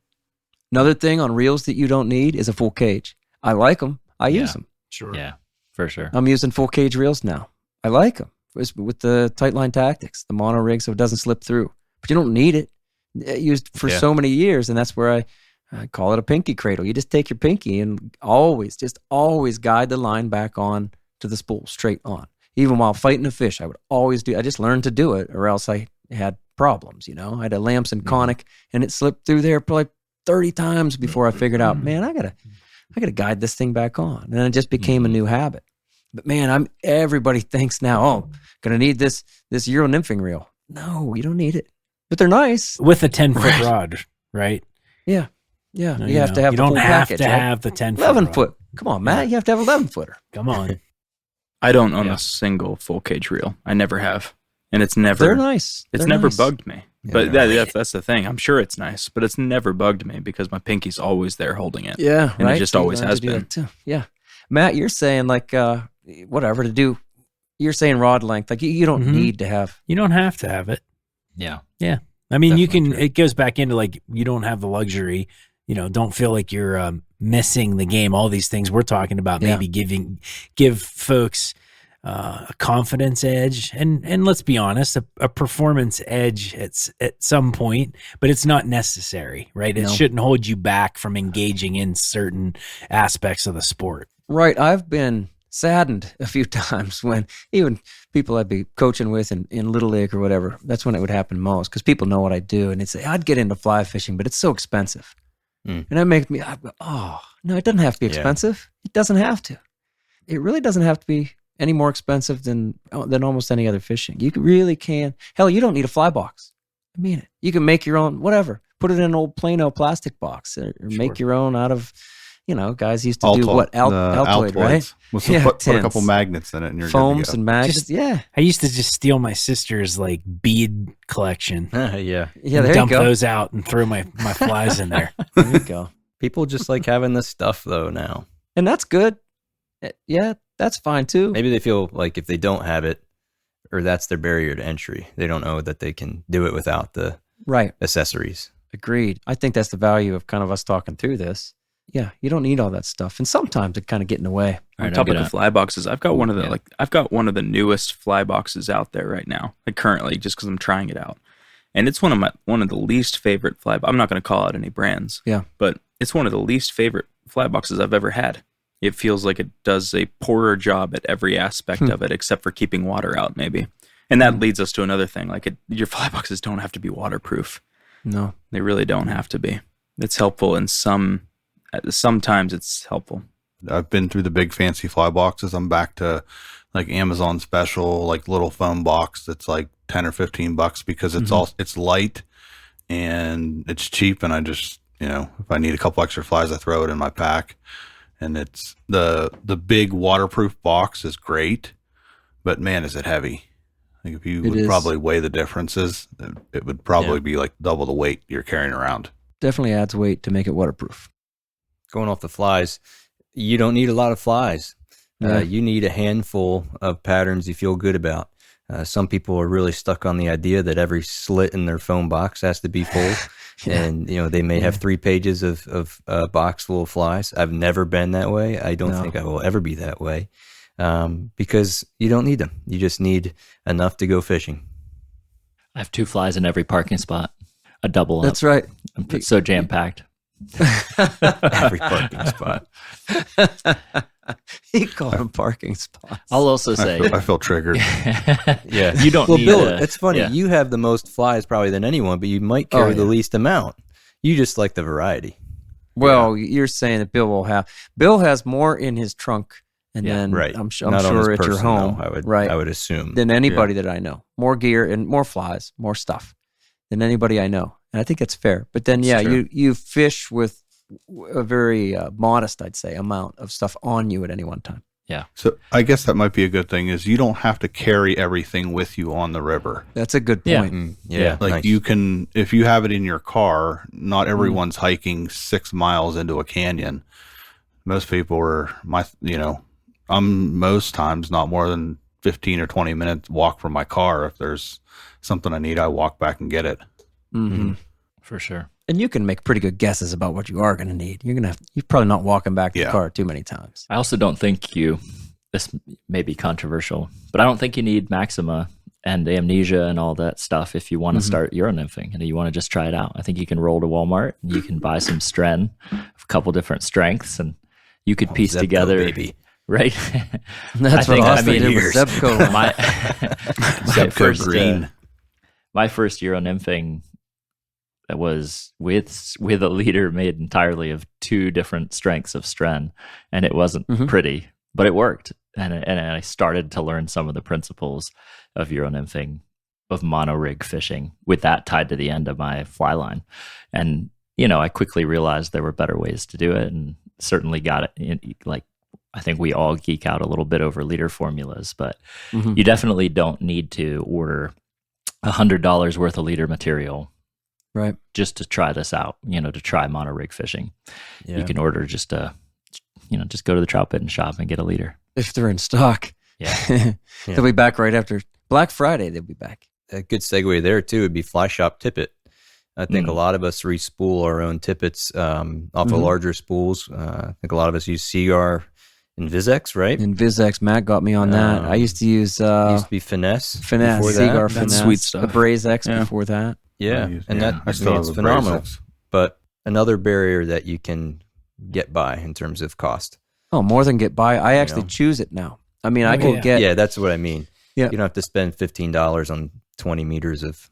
Another thing on reels that you don't need is a full cage. I like them. I use Yeah. them. Sure. Yeah, for sure. I'm using full cage reels now. I like them with the tight line tactics, the mono rig, so it doesn't slip through. But you don't need it. Used for so many years, and that's where I call it a pinky cradle. You just take your pinky and always guide the line back on to the spool, straight on. Even while fighting a fish, I would always do. I just learned to do it, or else I had problems. You know, I had a Lamson conic, and it slipped through there probably 30 times before I figured out, man, I gotta guide this thing back on, and it just became a new habit. But man, everybody thinks now, oh, gonna need this Euro nymphing reel. No, you don't need it, but they're nice with a 10-foot rod, right? Yeah. No, you have to have you the don't whole have package, to right? have the 10-foot 11 rod. foot. Come on, Matt, you have to have 11-footer. Come on. I don't own a single full cage reel. I never have, and it's never. They're nice. It's They're never nice. bugged me. But that's the thing. I'm sure it's nice, but it's never bugged me because my pinky's always there holding it. Yeah, and right? it just So you always learn has to do been. that too. Yeah, Matt, you're saying like whatever to do. You're saying rod length, like you don't need to have. You don't have to have it. Yeah. Yeah. I mean, you Definitely can, true. it goes back into like, you don't have the luxury, don't feel like you're missing the game. All these things we're talking about, maybe give folks a confidence edge. And let's be honest, a performance edge at some point, but it's not necessary, right? It shouldn't hold you back from engaging in certain aspects of the sport. Right. I've been saddened a few times when even people I'd be coaching with in Little League or whatever, that's when it would happen most because people know what I do. And I'd get into fly fishing, but it's so expensive. And that makes me, oh, no, it doesn't have to be expensive. It doesn't have to. It really doesn't have to be any more expensive than almost any other fishing. You really can. Hell, you don't need a fly box. I mean it. You can make your own, whatever. Put it in an old Plano plastic box or make your own out of, guys used to do what? Altoid, right? Put a couple magnets in it and you're foams good to go. and magnets. I used to just steal my sister's like bead collection. Yeah. Yeah, there dump you go. those out and throw my flies in there. There you go. People just like having this stuff though now. And that's good. Yeah, that's fine too. Maybe they feel like if they don't have it, or that's their barrier to entry, they don't know that they can do it without the Right. accessories. Agreed. I think that's the value of kind of us talking through this. Yeah, you don't need all that stuff. And sometimes it kind of get in the way. On top of the fly boxes, I've got one of the newest fly boxes out there right now, like currently, just because I'm trying it out, and it's one of the least favorite fly. I'm not going to call out any brands, but it's one of the least favorite fly boxes I've ever had. It feels like it does a poorer job at every aspect of it, except for keeping water out, maybe. And that leads us to another thing: your fly boxes don't have to be waterproof. No, they really don't have to be. It's helpful in sometimes it's helpful. I've been through the big fancy fly boxes. I'm back to like Amazon special, like little foam box that's like $10 or $15 because it's light and it's cheap. And I just, if I need a couple extra flies, I throw it in my pack. And it's the big waterproof box is great, but man, is it heavy. Like if you would probably weigh the differences, it would probably be like double the weight you're carrying around. Definitely adds weight to make it waterproof. Going off the flies, you don't need a lot of flies. You need a handful of patterns you feel good about. Some people are really stuck on the idea that every slit in their foam box has to be full. And, they may have 3 pages of a box full of flies. I've never been that way. I don't think I will ever be that way because you don't need them. You just need enough to go fishing. I have 2 flies in every parking spot, a double up. That's right. I'm so jam-packed. Every parking spot. He called them parking spots. I'll also say, I feel triggered. Yeah, you don't need Bill, a- it's funny. yeah. You have the most flies probably than anyone, but you might carry the least amount. You just like the variety. Well, you're saying that Bill has more in his trunk, and then Right. I'm Not on sure his at your person, home, though, I would assume. than anybody that I know. More gear and more flies, more stuff than anybody I know, and I think that's fair. But then, you fish with a very modest, I'd say, amount of stuff on you at any one time. Yeah. So I guess that might be a good thing is you don't have to carry everything with you on the river. That's a good point. Yeah. Like nice. you can, if you have it in your car, not everyone's hiking 6 miles into a canyon. Most people are I'm most times not more than 15 or 20 minutes walk from my car. If there's something I need, I walk back and get it. Mm-hmm. For sure. And you can make pretty good guesses about what you are going to need. You're probably not walking back to the car too many times. I also don't think this may be controversial, but I don't think you need Maxima and Amnesia and all that stuff if you want to start Euro nymphing and you want to just try it out. I think you can roll to Walmart and you can buy some Stren, a couple different strengths, and you could piece Zebco, together. baby. Right? That's what Austin did with years. Zebco. my Zebco first green. my first Euro nymphing was with a leader made entirely of 2 different strengths of stren, and it wasn't pretty, but it worked. And I started to learn some of the principles of Euro nymphing, of mono-rig fishing, with that tied to the end of my fly line. And, I quickly realized there were better ways to do it, and certainly got it. I think we all geek out a little bit over leader formulas, but you definitely don't need to order $100 worth of leader material, right, just to try this out. To try mono-rig fishing. Yeah. You can order just go to the Troutbitten shop and get a leader. if they're in stock. Yeah. They'll be back right after Black Friday. They'll be back. A good segue there too would be fly shop tippet. I think a lot of us respool our own tippets off of larger spools. I think a lot of us use Seagar and Vizex, right? And Vizex, Matt got me on that. I used to use used to be Finesse. Seagar That's Finesse, sweet stuff. the Braze X before that. Yeah, and that I still have it's a phenomenal. Brazex. But another barrier that you can get by in terms of cost. Oh, more than get by. I actually choose it now. I mean, I can get. Yeah, that's what I mean. Yeah. You don't have to spend $15 on 20 meters of,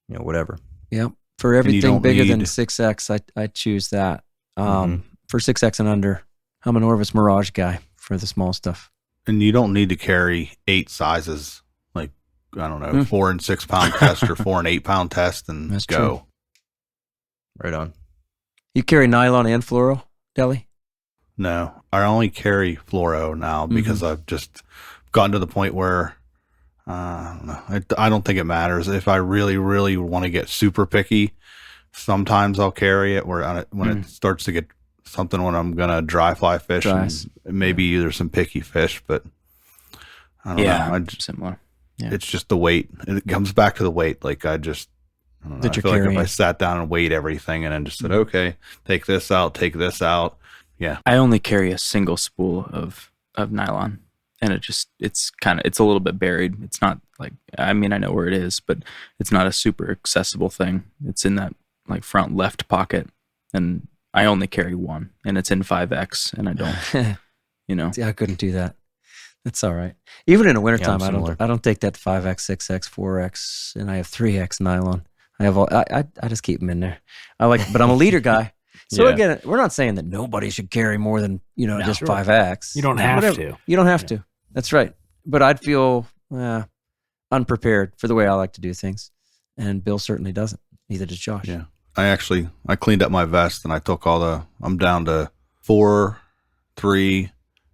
whatever. Yeah. For everything bigger than 6X, I choose that. For 6X and under, I'm an Orvis Mirage guy for the small stuff. And you don't need to carry 8 sizes, like, I don't know, 4 and 6 pound test or 4 and 8 pound test, and That's go. true. Right on. You carry nylon and fluoro, Deli? No, I only carry fluoro now because I've just gotten to the point where I don't know. I don't think it matters. If I really, really want to get super picky, sometimes I'll carry it. When it starts to get something when I'm gonna dry fly fish, and maybe there's some picky fish, but I don't know. Similar. Yeah. It's just the weight. It comes back to the weight. Like I don't know. I feel like if I sat down and weighed everything and then just said, okay, take this out. Yeah. I only carry a single spool of nylon, and it's a little bit buried. It's not like, I know where it is, but it's not a super accessible thing. It's in that like front left pocket, and I only carry one, and it's in 5X, and I don't, See, I couldn't do that. That's all right. Even in the wintertime, similar. I don't take that 5X, 6X, 4X, and I have 3X nylon. I have all, I just keep them in there. But I'm a leader guy. So again, we're not saying that nobody should carry more than, just 5X. You don't have to. You don't have to. That's right. But I'd feel unprepared for the way I like to do things. And Bill certainly doesn't. Neither does Josh. Yeah. I cleaned up my vest and I took I'm down to 4, 3,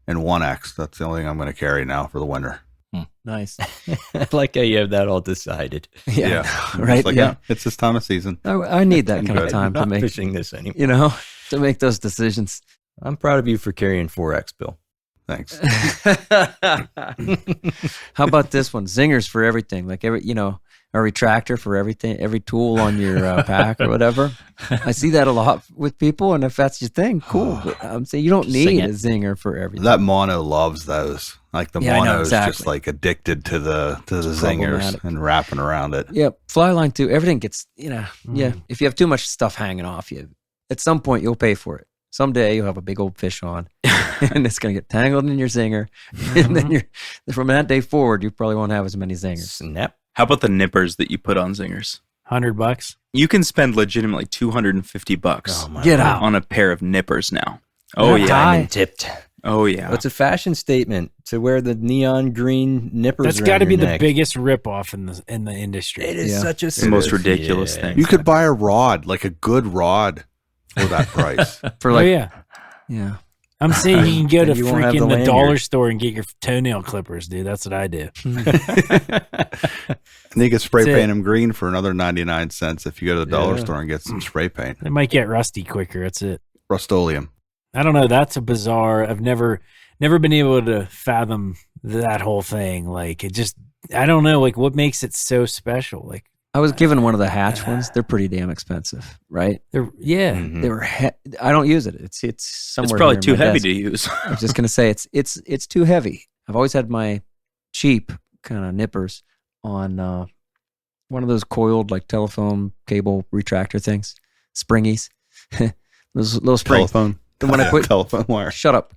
and 1X. That's the only thing I'm going to carry now for the winter. Nice. I like how you have that all decided. Yeah. Right. Like, It's this time of season. I need that kind of time to I'm not make fishing this anymore. to make those decisions. I'm proud of you for carrying 4X, Bill. Thanks. How about this one? Zingers for everything. Like a retractor for everything, every tool on your pack or whatever. I see that a lot with people, and if that's your thing, cool. But I'm saying you don't need a zinger for everything. That mono loves those. Like the mono is exactly. just like addicted to the zingers and wrapping around it. Yep. Fly line too. Everything gets, yeah. If you have too much stuff hanging off you, at some point you'll pay for it. Someday you'll have a big old fish on and it's going to get tangled in your zinger. And then from that day forward, you probably won't have as many zingers. Snap. How about the nippers that you put on zingers? $100. You can spend legitimately $250 Get out. on a pair of nippers now. Oh yeah, Diamond tipped. oh yeah. It's a fashion statement to wear the neon green nippers. That's got to be the biggest ripoff in the industry. It is Yeah. such a the most ridiculous thing. You could buy a rod, like a good rod, for that price. For Yeah. I'm saying you can go to Then you won't have freaking the the lanyard. dollar store and get your toenail clippers, dude. That's what I do. And you can spray That's paint it. them green for another 99 cents if you go to the dollar store and get some spray paint. It might get rusty quicker. That's it. Rust-Oleum. I don't know. That's a bizarre. I've never been able to fathom that whole thing. Like it just, I don't know. Like what makes it so special? Like I was given one of the hatch ones. They're pretty damn expensive, right? they're yeah. They were. I don't use it. It's somewhere. It's probably here in too my heavy desk. to use. I was just gonna say it's too heavy. I've always had my cheap kind of nippers on one of those coiled like telephone cable retractor things, springies. Those little springs. Telephone. The one I put. Telephone wire. Shut up.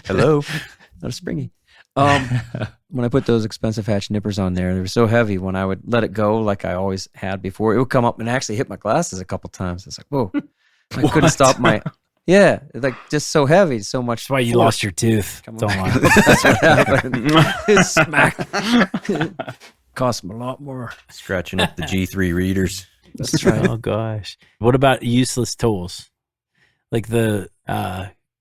Hello. Not a springy. when I put those expensive hatch nippers on there, they were so heavy when I would let it go like I always had before, it would come up and actually hit my glasses a couple times. It's like, whoa. I couldn't stop my... Yeah, like just so heavy, so much. That's why you lost your tooth. Come on. Don't lie. That's what happened. It smacked. Cost them a lot more. Scratching up the G3 readers. That's right. Oh gosh. What about useless tools? Like the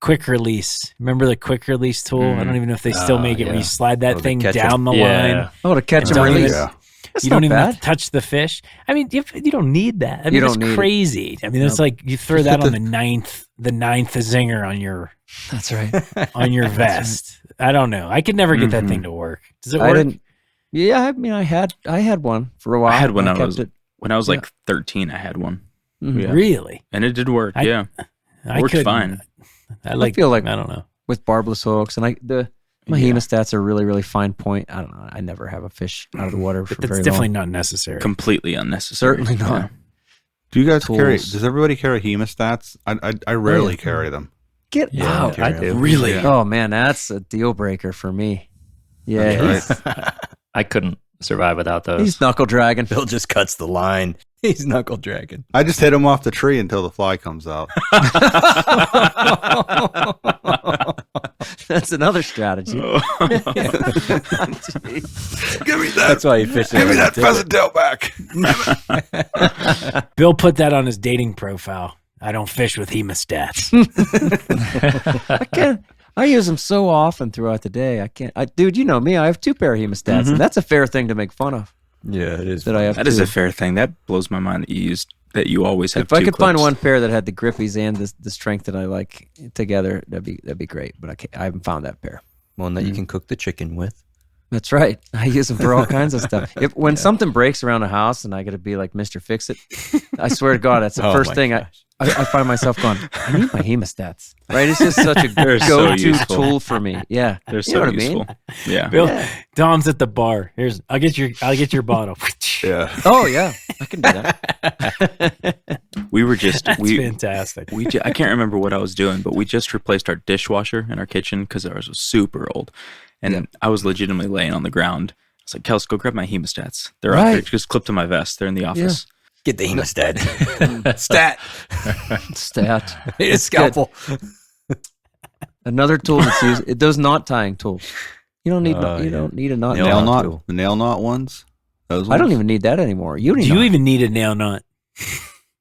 quick release. Remember the quick release tool? I don't even know if they still make it where you slide that thing down the line. Oh, to catch and and release. Yeah. That's you don't not even bad. have to touch the fish. I mean, you don't need that. I mean, You it's don't need it. crazy. I mean, it's like you throw that on the ninth zinger on your That's right. vest. I don't know. I could never get that thing to work. Does it I work? didn't. Yeah, I mean, I had one for a while. I had one kept when I was like 13. I had one, Mhm. Really? and it did work. I Worked couldn't. fine. I feel like I don't know. with barbless hooks, and my hemostats are really, really fine point. I don't know. I never have a fish out of the water for But that's very definitely long. not necessary. Completely unnecessary. Certainly not. Yeah. Do you guys Tools. carry? Does everybody carry hemostats? I rarely carry them. Get Yeah, out. I do. Really? Yeah. Oh man, that's a deal breaker for me. Yeah, That's I couldn't survive without those. he's knuckle dragging. Bill just cuts the line. He's knuckle dragging. I just hit them off the tree until the fly comes out. That's another strategy. Give me that. That's why you fish. Give me that pheasant tail back. Bill put that on his dating profile. I don't fish with hemostats. I can't. I use them so often throughout the day. I can't. Dude, you know me. I have 2 pair of hemostats, and that's a fair thing to make fun of. Yeah, it is. That I have. That is two. a fair thing. That blows my mind that you always have. If I two could find clips. one pair that had the grippies and the strength that I like together, that'd be great. But I haven't found that pair. One that you can cook the chicken with. That's right. I use them for all kinds of stuff. When something breaks around the house and I got to be like Mr. Fix It, I swear to God, that's the first thing I find myself going, I need my hemostats. Right? It's just such a They're so go-to useful. tool for me. Yeah. They're You so know what useful. I mean? Yeah. Bill, Dom's at the bar. I'll get your bottle. Yeah. Oh, yeah. I can do that. We were just That's fantastic. I can't remember what I was doing, but we just replaced our dishwasher in our kitchen because ours was super old, and I was legitimately laying on the ground. I was like, "Kels, go grab my hemostats. They're out there. Just clipped to my vest. They're in the office." Get the hemostat. Stat. Stat. It's scalpel. Another tool that's used, those knot tying tools. You don't need Oh, you yeah. don't need a knot. Nail Nail knot knot. tool. The nail knot ones. Those I don't ones? even need that anymore. You don't Do even you even need a nail knot?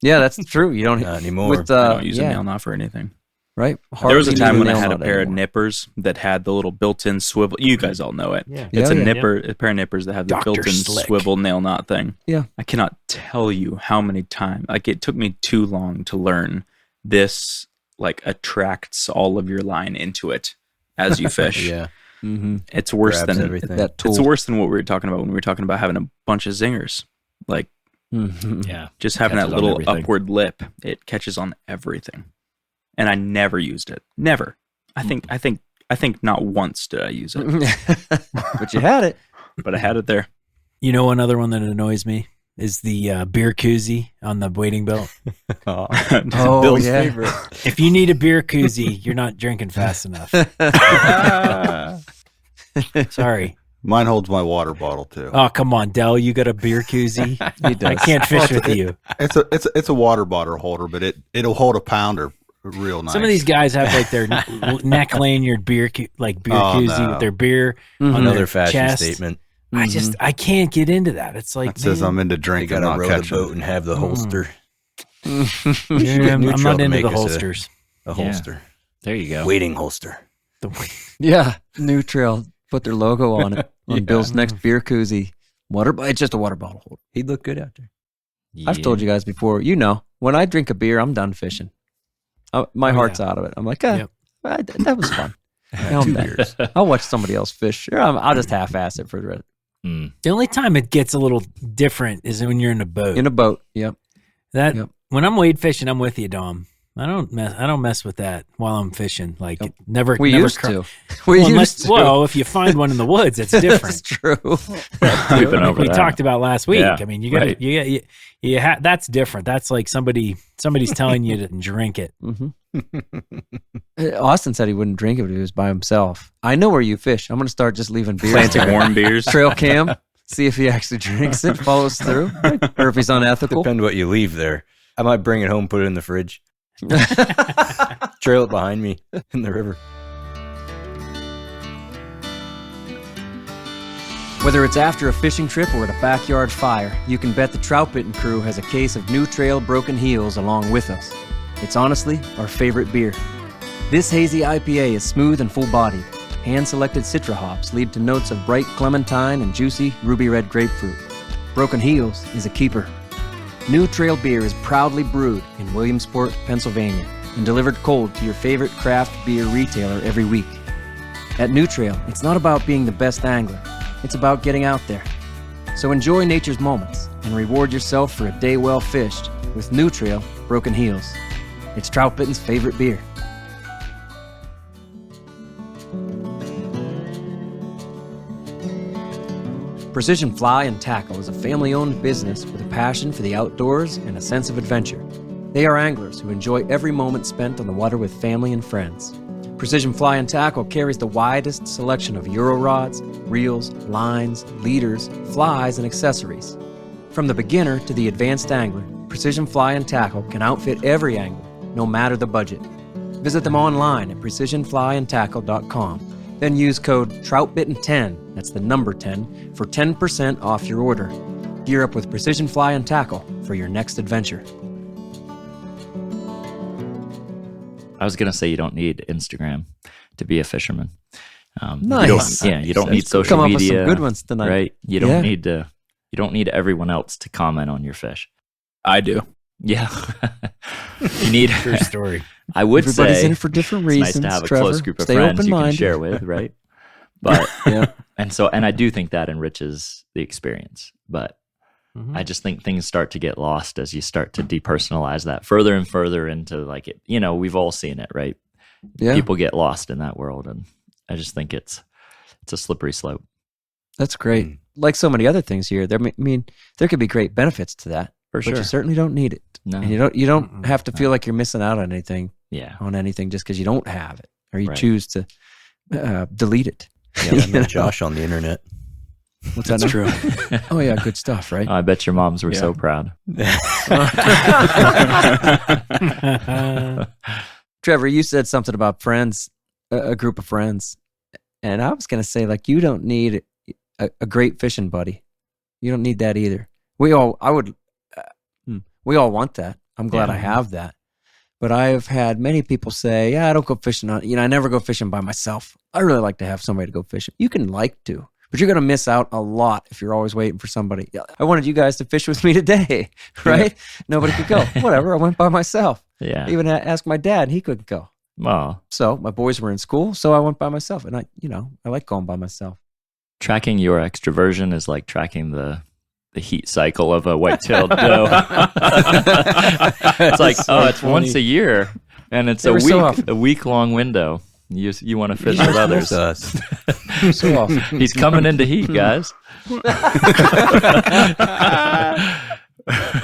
Yeah, that's true. You don't Not anymore. with I don't use a nail knot for anything. right? There was a Hardly time use when I nail had a knot pair of anymore. nippers that had the little built-in swivel. You guys all know it. Yeah. It's Yeah, a yeah. nipper, a pair of nippers that have the Dr. built-in Slick. swivel nail knot thing. Yeah. I cannot tell you how many times. Like it took me too long to learn this. Like attracts all of your line into it as you fish. Yeah. Mm-hmm. It's worse Grabs than everything. That tool. it's worse than what we were talking about when we were talking about having a bunch of zingers. Like Mhm. Yeah. just having that Catches on little everything. upward lip, it catches on everything. And I never used it. Never. I think not once did I use it, But you had it. but I had it there. You know, another one that annoys me is the beer koozie on the wading belt. Oh, Bill's yeah. favorite. If you need a beer koozie, you're not drinking fast enough. Sorry. Mine holds my water bottle too. Oh, come on, Dell. You got a beer koozie? He does. I can't fish with you. It's a water bottle holder, but it'll hold a pounder real nice. Some of these guys have like their neck lanyard beer koozie no. with their beer on Another their fashion chest. statement. I can't get into that. It's like It says man, I'm into You drinking, got to not row the catching. boat and have the holster. yeah, I'm Neutral not to into make the us holsters. A holster. There you go. Waiting holster. Yeah, New Trail put their logo on it on Bill's next beer koozie. It's just a water bottle holder. He'd look good out there. I've told you guys before. You know, when I drink a beer, I'm done fishing. My heart's out of it. I'm like, Yep. that was fun. Now I'm done. I'll watch somebody else fish. Sure, I'll just half-ass it for the rest. The only time it gets a little different is when you're in a boat. In a boat. Yep. When I'm wade fishing, I'm with you, Dom. I don't mess with that while I'm fishing. Like never. We never used to. We used to. Well, if you find one in the woods, it's different. That's true. We've been over we that. talked about last week. Yeah, I mean, you got that's different. That's like somebody's telling you to drink it. Mm-hmm. Austin said he wouldn't drink it if he was by himself. I know where you fish. I'm going to start just leaving beers. Planting warm beers. Trail cam. See if he actually drinks it, follows through, or if he's unethical. Depend what you leave there. I might bring it home, put it in the fridge. Trail it behind me in the river. Whether it's after a fishing trip or at a backyard fire, you can bet the Troutbitten crew has a case of New Trail Broken Heels along with us. It's honestly our favorite beer. This hazy IPA is smooth and full-bodied. Hand-selected Citra hops lead to notes of bright clementine and juicy ruby red grapefruit. Broken Heels is a keeper. New Trail beer is proudly brewed in Williamsport, Pennsylvania, and delivered cold to your favorite craft beer retailer every week. At New Trail, it's not about being the best angler. It's about getting out there. So enjoy nature's moments and reward yourself for a day well fished with New Trail Broken Heels. It's Troutbitten's favorite beer. Precision Fly and Tackle is a family-owned business with a passion for the outdoors and a sense of adventure. They are anglers who enjoy every moment spent on the water with family and friends. Precision Fly and Tackle carries the widest selection of Euro rods, reels, lines, leaders, flies, and accessories. From the beginner to the advanced angler, Precision Fly and Tackle can outfit every angler, no matter the budget. Visit them online at precisionflyandtackle.com. Then use code TROUTBITTEN10, that's the number 10, for 10% off your order. Gear up with Precision Fly and Tackle for your next adventure. I was going to say you don't need Instagram to be a fisherman. Nice. You don't need social Come up media. with some good ones tonight. Right? You don't need to. You don't need everyone else to comment on your fish. I do. Yeah. You need. True story. I would Everybody's say in it for different it's reasons. nice to have a Trevor. close group of Stay friends you can open-minded. share with, right? But Yeah. and I do think that enriches the experience. But Mhm. I just think things start to get lost as you start to depersonalize that further and further into like it. You know, we've all seen it, right? Yeah. People get lost in that world, and I just think it's a slippery slope. That's great. Like so many other things here, there there could be great benefits to that, For but sure. you certainly don't need it. No. And you don't have to feel like you're missing out on anything Yeah. just because you don't have it or you Right. choose to delete it. Yeah, I met Josh on the internet. What's that? That's true. Oh yeah, good stuff, right? I bet your moms were so proud. Trevor, you said something about friends, a group of friends, and I was going to say like you don't need a great fishing buddy. You don't need that either. We all want that. I'm glad Yeah. I have that. But I have had many people say, "Yeah, I don't go fishing on. I never go fishing by myself. I really like to have somebody to go fishing. You can like to, but you're going to miss out a lot if you're always waiting for somebody. I wanted you guys to fish with me today, right? Nobody could go. Whatever. I went by myself. Yeah. I even asked my dad, and he couldn't go. Well, So my boys were in school, so I went by myself, and I like going by myself. tracking your extroversion is like tracking the heat cycle of a white-tailed doe. It's like, it's once a year, and it's Every so often. a week-long window. You want to fish with others. Us. So often. He's coming into heat, guys.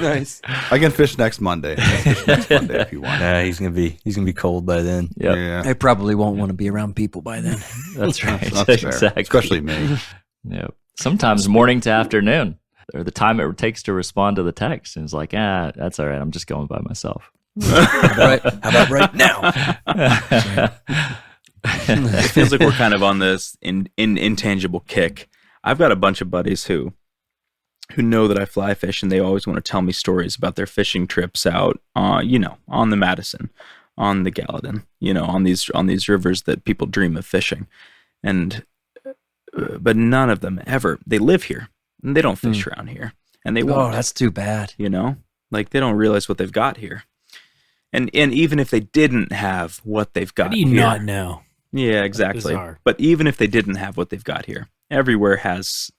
Nice. I can fish next Monday. Let's fish next Monday if you want. Nah, he's gonna be cold by then. Yep. Yeah, I probably won't want to be around people by then. That's right. that's fair. Exactly. Especially me. Yep. Sometimes morning to afternoon, or the time it takes to respond to the text. And it's like, that's all right. I'm just going by myself. Right. How about right now? It feels like we're kind of on this intangible kick. I've got a bunch of buddies who know that I fly fish, and they always want to tell me stories about their fishing trips out, on the Madison, on the Gallatin, on these rivers that people dream of fishing, and but none of them ever. They live here, and they don't fish around here, and they Oh, won't. that's too bad. Like they don't realize what they've got here, and even if they didn't have what they've got, How do you here, not know? Yeah, exactly. bizarre. But even if they didn't have what they've got here, everywhere has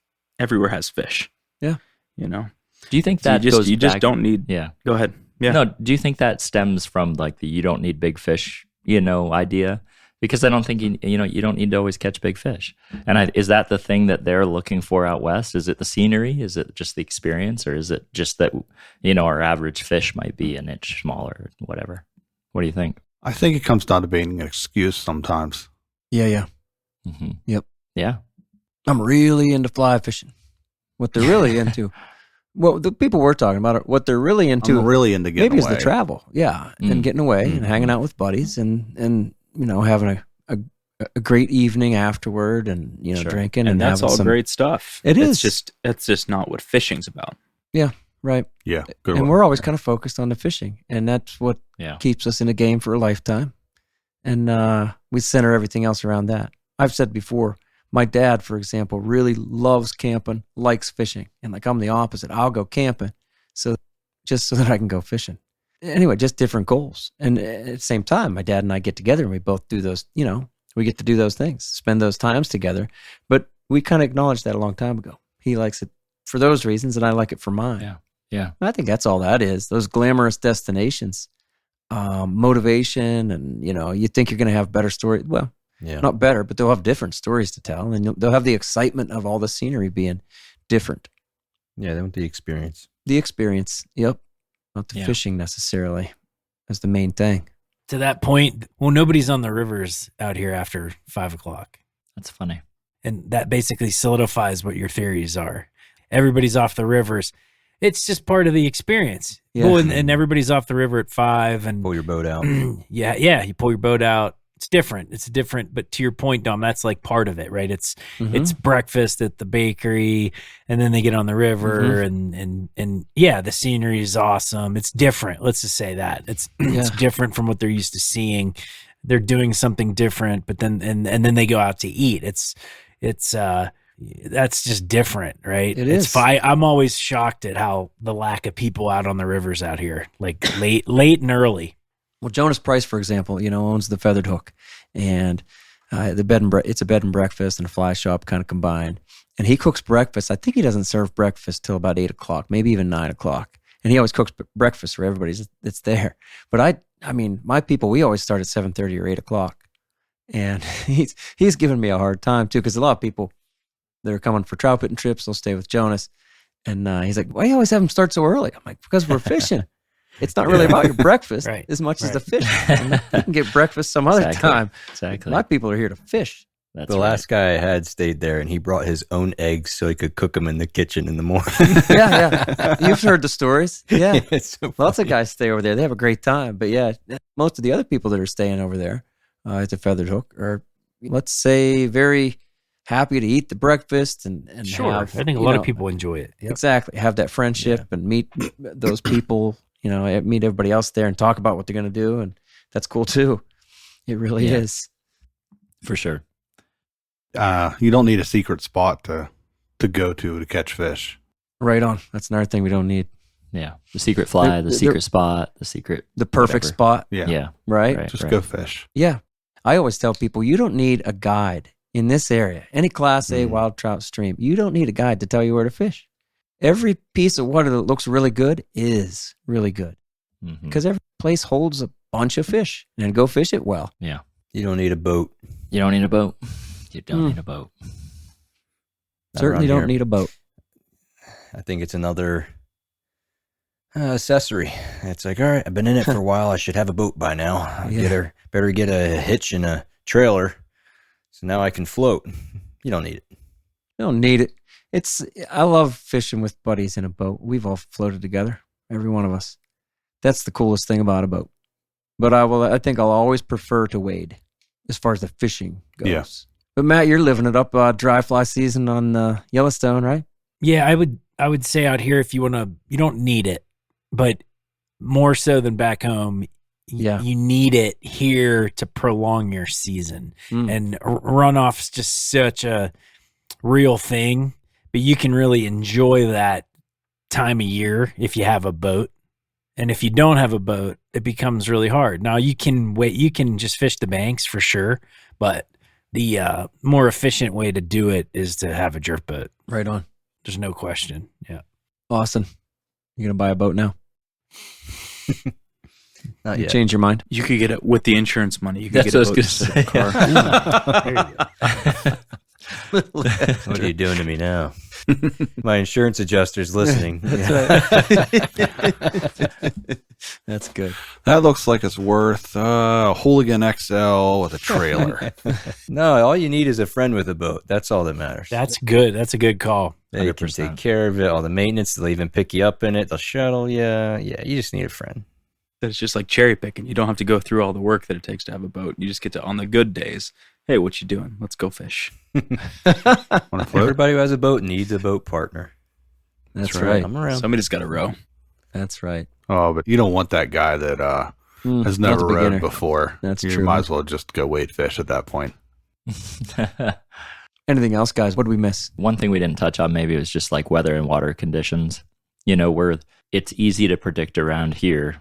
fish. Yeah. Do you think So that you goes just back- don't need. Yeah. Go ahead. Yeah. No, do you think that stems from like the you don't need big fish, idea? Because I don't think you don't need to always catch big fish. And is that the thing that they're looking for out west? Is it the scenery? Is it just the experience, or is it just that our average fish might be an inch smaller, whatever? What do you think? I think it comes down to being an excuse sometimes. Yeah. Mm-hmm. Yep. Yeah. I'm really into fly fishing. What they're really into, well, the people we're talking about, what they're really into, I'm really into getting maybe away. is the travel. Yeah. And getting away and hanging out with buddies and having a great evening afterward and, Sure. drinking. And that's having all some, great stuff. It It's is. That's just not what fishing's about. Right. Yeah, good And one. we're always kind of focused on the fishing. And that's what Yeah. keeps us in a game for a lifetime. And we center everything else around that. I've said before, my dad, for example, really loves camping, likes fishing. And like I'm the opposite. I'll go camping just so that I can go fishing. Anyway, just different goals. And at the same time, my dad and I get together and we both do those, we get to do those things, spend those times together. But we kind of acknowledged that a long time ago. He likes it for those reasons and I like it for mine. Yeah. Yeah. I think that's all that is. Those glamorous destinations, motivation, and you think you're going to have better stories. Well, Yeah. not better, but they'll have different stories to tell, and they'll have the excitement of all the scenery being different. Yeah, they want the experience. The experience, yep, not the Yeah. fishing necessarily. That's the main thing. To that point, well, nobody's on the rivers out here after 5 o'clock. That's funny. And that basically solidifies what your theories are. Everybody's off the rivers. It's just part of the experience. Yeah. Well, and everybody's off the river at 5 and Pull your boat out. yeah, you pull your boat out. It's different. It's different. But to your point, Dom, that's like part of it, right? It's breakfast at the bakery, and then they get on the river, and yeah, the scenery is awesome. It's different. Let's just say that it's different from what they're used to seeing. They're doing something different, but then and then they go out to eat. It's that's just different, right? It is. I'm always shocked at how the lack of people out on the rivers out here, like late and early. Well, Jonas Price, for example, owns the Feathered Hook, and it's a bed and breakfast and a fly shop kind of combined. And he cooks breakfast. I think he doesn't serve breakfast till about 8 o'clock, maybe even 9 o'clock. And he always cooks breakfast for everybody that's there. But I mean, my people, we always start at 7:30 or 8 o'clock, and he's giving me a hard time too, because a lot of people that are coming for trout pitting trips, they'll stay with Jonas, and he's like, "Why do you always have them start so early?" I'm like, "Because we're fishing." It's not really about your breakfast Right. as much as the fish. You can get breakfast some other time. Exactly. My people are here to fish. That's The last guy I had stayed there, and he brought his own eggs so he could cook them in the kitchen in the morning. Yeah. You've heard the stories. Yeah. It's so Lots of funny. guys stay over there. They have a great time. But yeah, most of the other people that are staying over there at the Feathered Hook are, let's say, very happy to eat the breakfast and Sure, have, I think a lot of people enjoy it. Yep. exactly have that friendship and meet those people, meet everybody else there and talk about what they're going to do. And that's cool too. It really Yeah. is. For sure. You don't need a secret spot to go to catch fish. Right on. That's another thing we don't need. Yeah. The secret fly, the They're- secret spot, the secret. The perfect whatever. spot, Yeah. Yeah. right? Right. Just go fish. Yeah. I always tell people you don't need a guide in this area, any Class A wild trout stream. You don't need a guide to tell you where to fish. Every piece of water that looks really good is really good Mhm. because every place holds a bunch of fish, and go fish it well. Yeah. You don't need a boat. You don't need a boat. You don't need a boat. Not Certainly around don't here. need a boat. I think it's another accessory. It's like, all right, I've been in it for a while. I should have a boat by now. Yeah. Better get a hitch and a trailer, so now I can float. You don't need it. You don't need it. I love fishing with buddies in a boat. We've all floated together, every one of us. That's the coolest thing about a boat. But I think I'll always prefer to wade as far as the fishing goes. Yeah. But Matt, you're living it up dry fly season on Yellowstone, right? Yeah, I would say out here, if you want to, you don't need it, but more so than back home, Yeah. you need it here to prolong your season. And runoff's just such a real thing, but you can really enjoy that time of year if you have a boat. And if you don't have a boat, it becomes really hard. Now you can just fish the banks for sure, but the more efficient way to do it is to have a jerk boat. Right on. There's no question. Yeah. Austin, you gonna buy a boat now? Not You yet. change your mind? You could get it with the insurance money. You could That's get a what I was boat gonna instead of a car. There you go. What are you doing to me now? My insurance adjuster's listening. That's good. That looks like it's worth a Hooligan XL with a trailer. No, all you need is a friend with a boat. That's all that matters. That's good. That's a good call. They can 100%. take care of it, all the maintenance. They'll even pick you up in it. They'll shuttle you. Yeah, you just need a friend. It's just like cherry picking. You don't have to go through all the work that it takes to have a boat. You just get to, on the good days, hey, what you doing? Let's go fish. Wanna float? Everybody who has a boat needs a boat partner. That's right. I'm around. Somebody's got to row. That's right. Oh, but you don't want that guy that has that's never a beginner. rowed before. That's you true. might as well just go wade fish at that point. Anything else, guys? What did we miss? One thing we didn't touch on maybe was just like weather and water conditions. Where it's easy to predict around here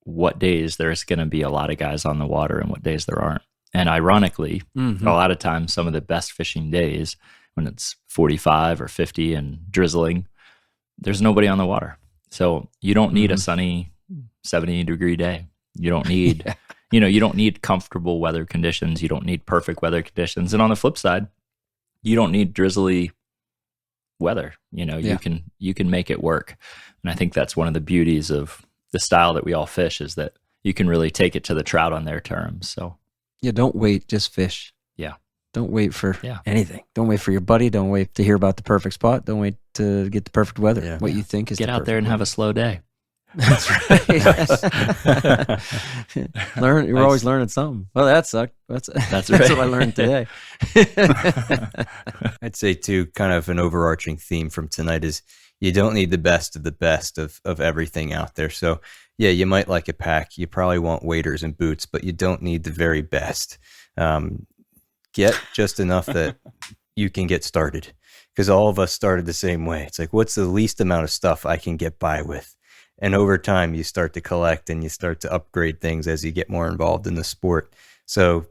what days there's going to be a lot of guys on the water and what days there aren't. And ironically, a lot of times some of the best fishing days when it's 45 or 50 and drizzling, there's nobody on the water. So you don't need a sunny 70-degree day. You don't need, you don't need comfortable weather conditions. You don't need perfect weather conditions. And on the flip side, you don't need drizzly weather. You can make it work. And I think that's one of the beauties of the style that we all fish is that you can really take it to the trout on their terms. So Yeah, don't wait. Just fish. Yeah. Don't wait for Yeah. anything. Don't wait for your buddy. Don't wait to hear about the perfect spot. Don't wait to get the perfect weather. Yeah. What you think is get the out there and have a slow day. That's right. Learn. You're always learning something. Well, that sucked. That's That's what right. I learned today. I'd say too, kind of an overarching theme from tonight is you don't need the best of everything out there. So yeah, you might like a pack. You probably want waders and boots, but you don't need the very best. Get just enough that you can get started, because all of us started the same way. It's like, what's the least amount of stuff I can get by with? And over time, you start to collect and you start to upgrade things as you get more involved in the sport. So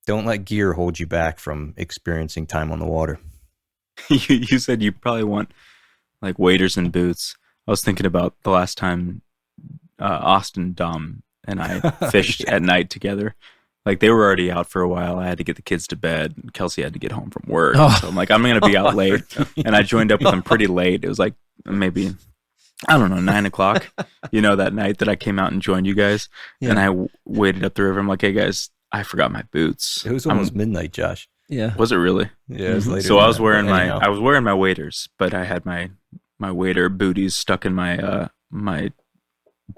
don't let gear hold you back from experiencing time on the water. You said you probably want like waders and boots. I was thinking about the last time Austin, Dom, and I fished at night together. Like they were already out for a while. I had to get the kids to bed. And Kelsey had to get home from work. Oh. So I'm like, I'm going to be out late. And I joined up with them pretty late. It was like maybe, I don't know, 9:00, that night that I came out and joined you guys. Yeah. And I waded up the river. I'm like, hey guys, I forgot my boots. It was almost midnight, Josh. Yeah. Was it really? Yeah, it was later. So than I was that, wearing but anyhow. I was wearing my waders, but I had my wader booties stuck in my my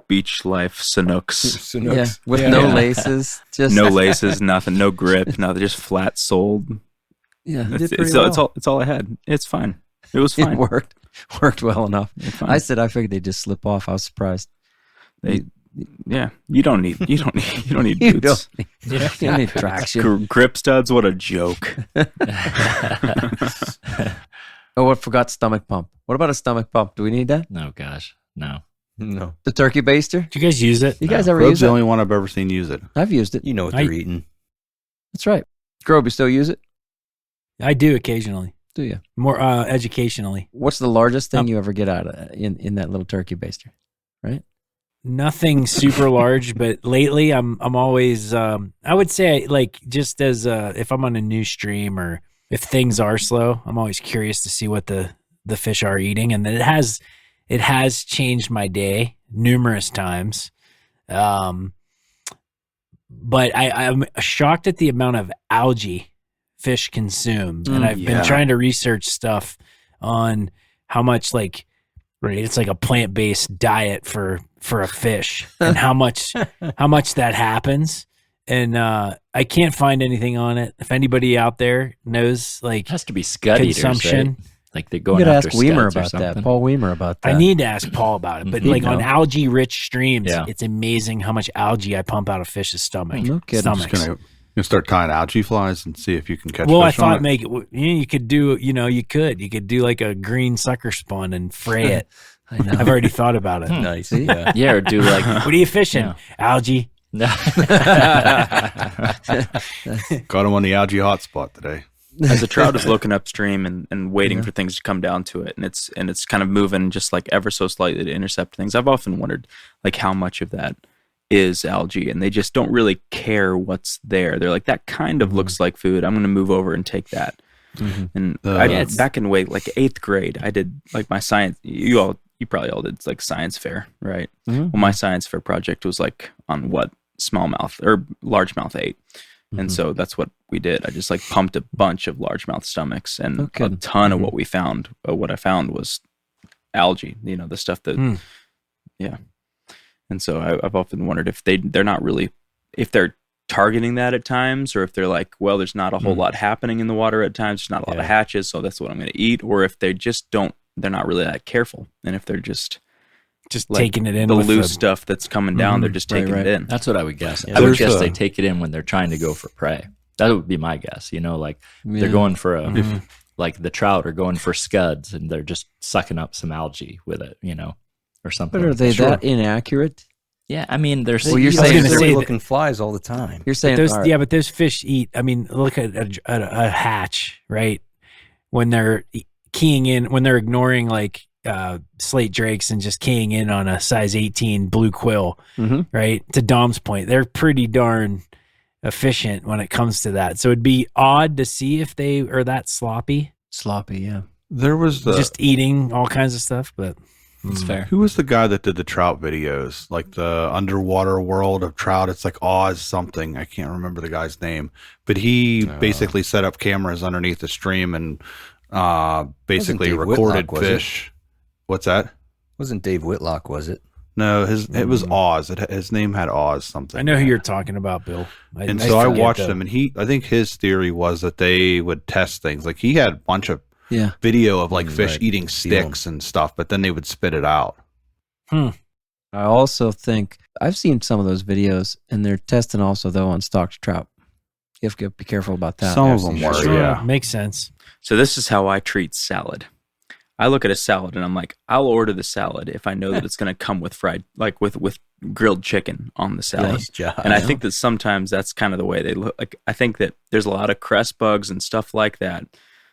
beach life Sanooks. Yeah. With no laces. Just No laces, nothing, no grip, nothing, just flat soled. Yeah. You It's, did pretty it's well. all I had. It's fine. It was It fine. worked well enough. It's fine. I figured they'd just slip off. I was surprised. Yeah, you don't need boots. You don't need traction. Grip studs, what a joke. Oh, I forgot stomach pump. What about a stomach pump? Do we need that? Oh gosh, no. No, The turkey baster? Do you guys use it? You guys No, ever Grove's use the it? only one I've ever seen use it. I've used it. you know what I- they're eating. That's right. Grove, you still use it? I do occasionally. Do you? More educationally. What's the largest thing Um, you ever get out of in that little turkey baster? Right? Nothing super large, but lately I'm always I would say like just as if I'm on a new stream or if things are slow, I'm always curious to see what the fish are eating, and that it has changed my day numerous times. But I'm shocked at the amount of algae fish consume, and I've been trying to research stuff on how much it's like a plant-based diet for a fish and how much that happens. And I can't find anything on it. If anybody out there knows, It has to be scud eaters, consumption, right? Like they're You going could after ask Weimer scuds or about that. something. Paul Weimer about that. I need to ask Paul about it. But He'd like on know. algae-rich streams, Yeah. it's amazing how much algae I pump out of fish's stomach. No kidding. I'm just Stomachs. gonna start tying algae flies and see if you can catch Well, I fish on thought it. you could do, you could do like a green sucker spawn and fray it. I know. I've already thought about it. Nice. Yeah. Yeah, or do like What are you fishing? Yeah. Algae. Got him on the algae hotspot today. As a trout is looking upstream and waiting for things to come down to it, and it's kind of moving just like ever so slightly to intercept things. I've often wondered like how much of that is algae, and they just don't really care what's there. They're like, that kind of looks like food. I'm going to move over and take that. And Yeah, back in like 8th grade, I did like my science. You probably all did like science fair, right? Well, my science fair project was like on what smallmouth or largemouth ate. And so that's what we did. I just like pumped a bunch of largemouth stomachs, and a ton of what we found. What I found was algae. The stuff that, yeah. And so I've often wondered if they're not really, if they're targeting that at times, or if they're like, well, there's not a whole lot happening in the water at times. There's not a lot of hatches, so that's what I'm going to eat. Or if they just don't, they're not really that careful, and if they're just like taking it in the with loose stuff that's coming down, they're just taking it in. That's what I would guess. Yeah, I would guess they take it in when they're trying to go for prey. That would be my guess. Like they're going for like the trout are going for scuds, and they're just sucking up some algae with it, or something. But are they that inaccurate? Yeah, I mean, there's. Well, you're They're saying looking flies all the time. You're saying but those fish eat. I mean, look at a hatch, right? When they're keying in, when they're ignoring like slate drakes and just keying in on a size 18 blue quill, right? To Dom's point, they're pretty darn efficient when it comes to that. So it'd be odd to see if they are that sloppy. Sloppy, yeah. There was Just eating all kinds of stuff, but it's fair. Who was the guy that did the trout videos? Like the underwater world of trout. It's like Oz something. I can't remember the guy's name. But he basically set up cameras underneath the stream and basically Dave recorded Whitlock, was fish. What's that? Wasn't Dave Whitlock, was it? No, it was Oz. His name had Oz something. I know who you're talking about, Bill. I watched him, and I think his theory was that they would test things. Like he had a bunch of video of like fish eating sticks and stuff, but then they would spit it out. I also think I've seen some of those videos, and they're testing also though on stocked trout. You have to be careful about that. Some of them were, makes sense. So this is how I treat salad. I look at a salad and I'm like, I'll order the salad if I know that it's going to come with fried, like with grilled chicken on the salad. Nice job. And I think that sometimes that's kind of the way they look. Like, I think that there's a lot of crest bugs and stuff like that,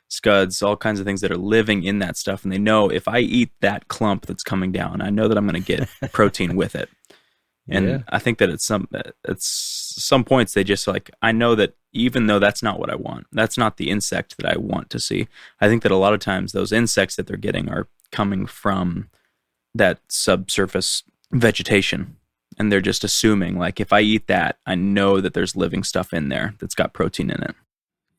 scuds, all kinds of things that are living in that stuff. And they know if I eat that clump that's coming down, I know that I'm going to get protein with it. And I think that at some points they just like, I know that even though that's not what I want, that's not the insect that I want to see. I think that a lot of times those insects that they're getting are coming from that subsurface vegetation. And they're just assuming like, if I eat that, I know that there's living stuff in there that's got protein in it.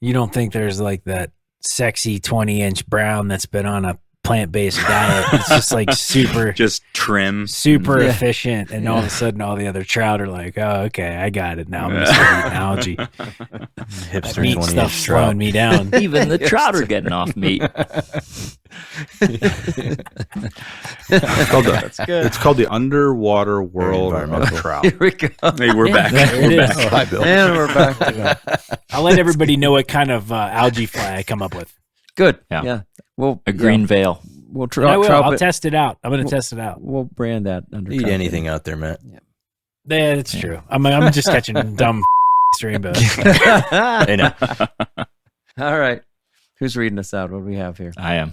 You don't think there's like that sexy 20-inch brown that's been on a plant-based diet? It's just like super just trim, super efficient, and all of a sudden all the other trout are like, oh, okay, I got it now. I'm gonna start eating algae. Hipster Meat 20 stuff's slowing me down. Even the trout are getting off meat. It's called the underwater world of trout. Here we go. Hey, we're back. There it is. Hi, Bill. And we're back. I'll let everybody know what kind of algae fly I come up with. Good. Yeah. Yeah. Well, A green veil. We'll I will. I'll it. test it out. I'm going to test it out. We'll brand that under. Eat trout anything out there, Matt. Yeah, that's true. I'm just catching dumb rainbows. I know. All right. Who's reading us out? What do we have here? I am.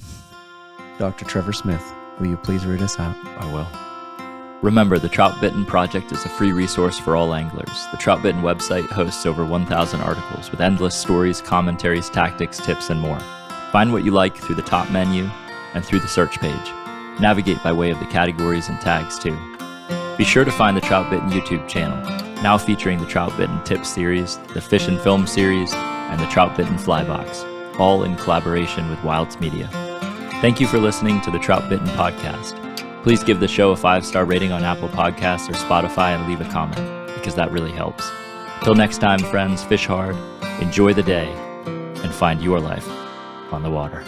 Dr. Trevor Smith. Will you please read us out? I will. Remember, the Troutbitten Project is a free resource for all anglers. The Troutbitten website hosts over 1,000 articles with endless stories, commentaries, tactics, tips, and more. Find what you like through the top menu and through the search page. Navigate by way of the categories and tags, too. Be sure to find the Troutbitten YouTube channel, now featuring the Troutbitten Tips series, the Fish and Film series, and the Troutbitten Flybox, all in collaboration with Wilds Media. Thank you for listening to the Troutbitten Podcast. Please give the show a 5-star rating on Apple Podcasts or Spotify and leave a comment, because that really helps. Till next time, friends, fish hard, enjoy the day, and find your life on the water.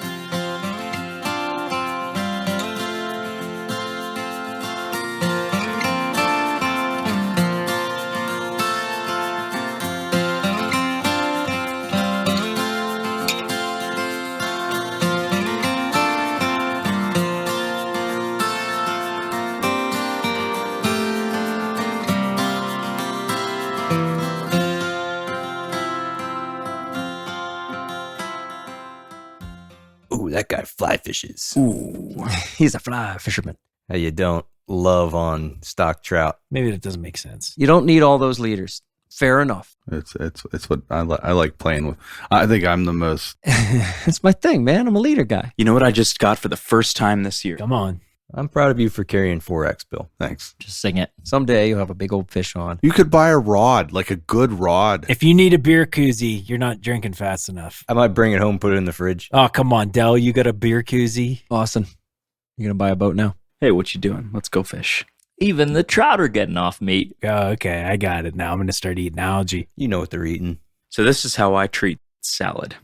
Ooh, that guy fly fishes. Ooh, he's a fly fisherman. How you don't love on stock trout. Maybe that doesn't make sense. You don't need all those leaders. Fair enough. It's what I like playing with. I think I'm the most. It's my thing, man. I'm a leader guy. You know what I just got for the first time this year? Come on. I'm proud of you for carrying 4X, Bill. Thanks. Just sing it. Someday you'll have a big old fish on. You could buy a rod, like a good rod. If you need a beer koozie, you're not drinking fast enough. I might bring it home, put it in the fridge. Oh, come on, Dell. You got a beer koozie? Austin, you gonna buy a boat now? Hey, what you doing? Let's go fish. Even the trout are getting off meat. Oh, okay. I got it now. I'm going to start eating algae. You know what they're eating. So this is how I treat salad.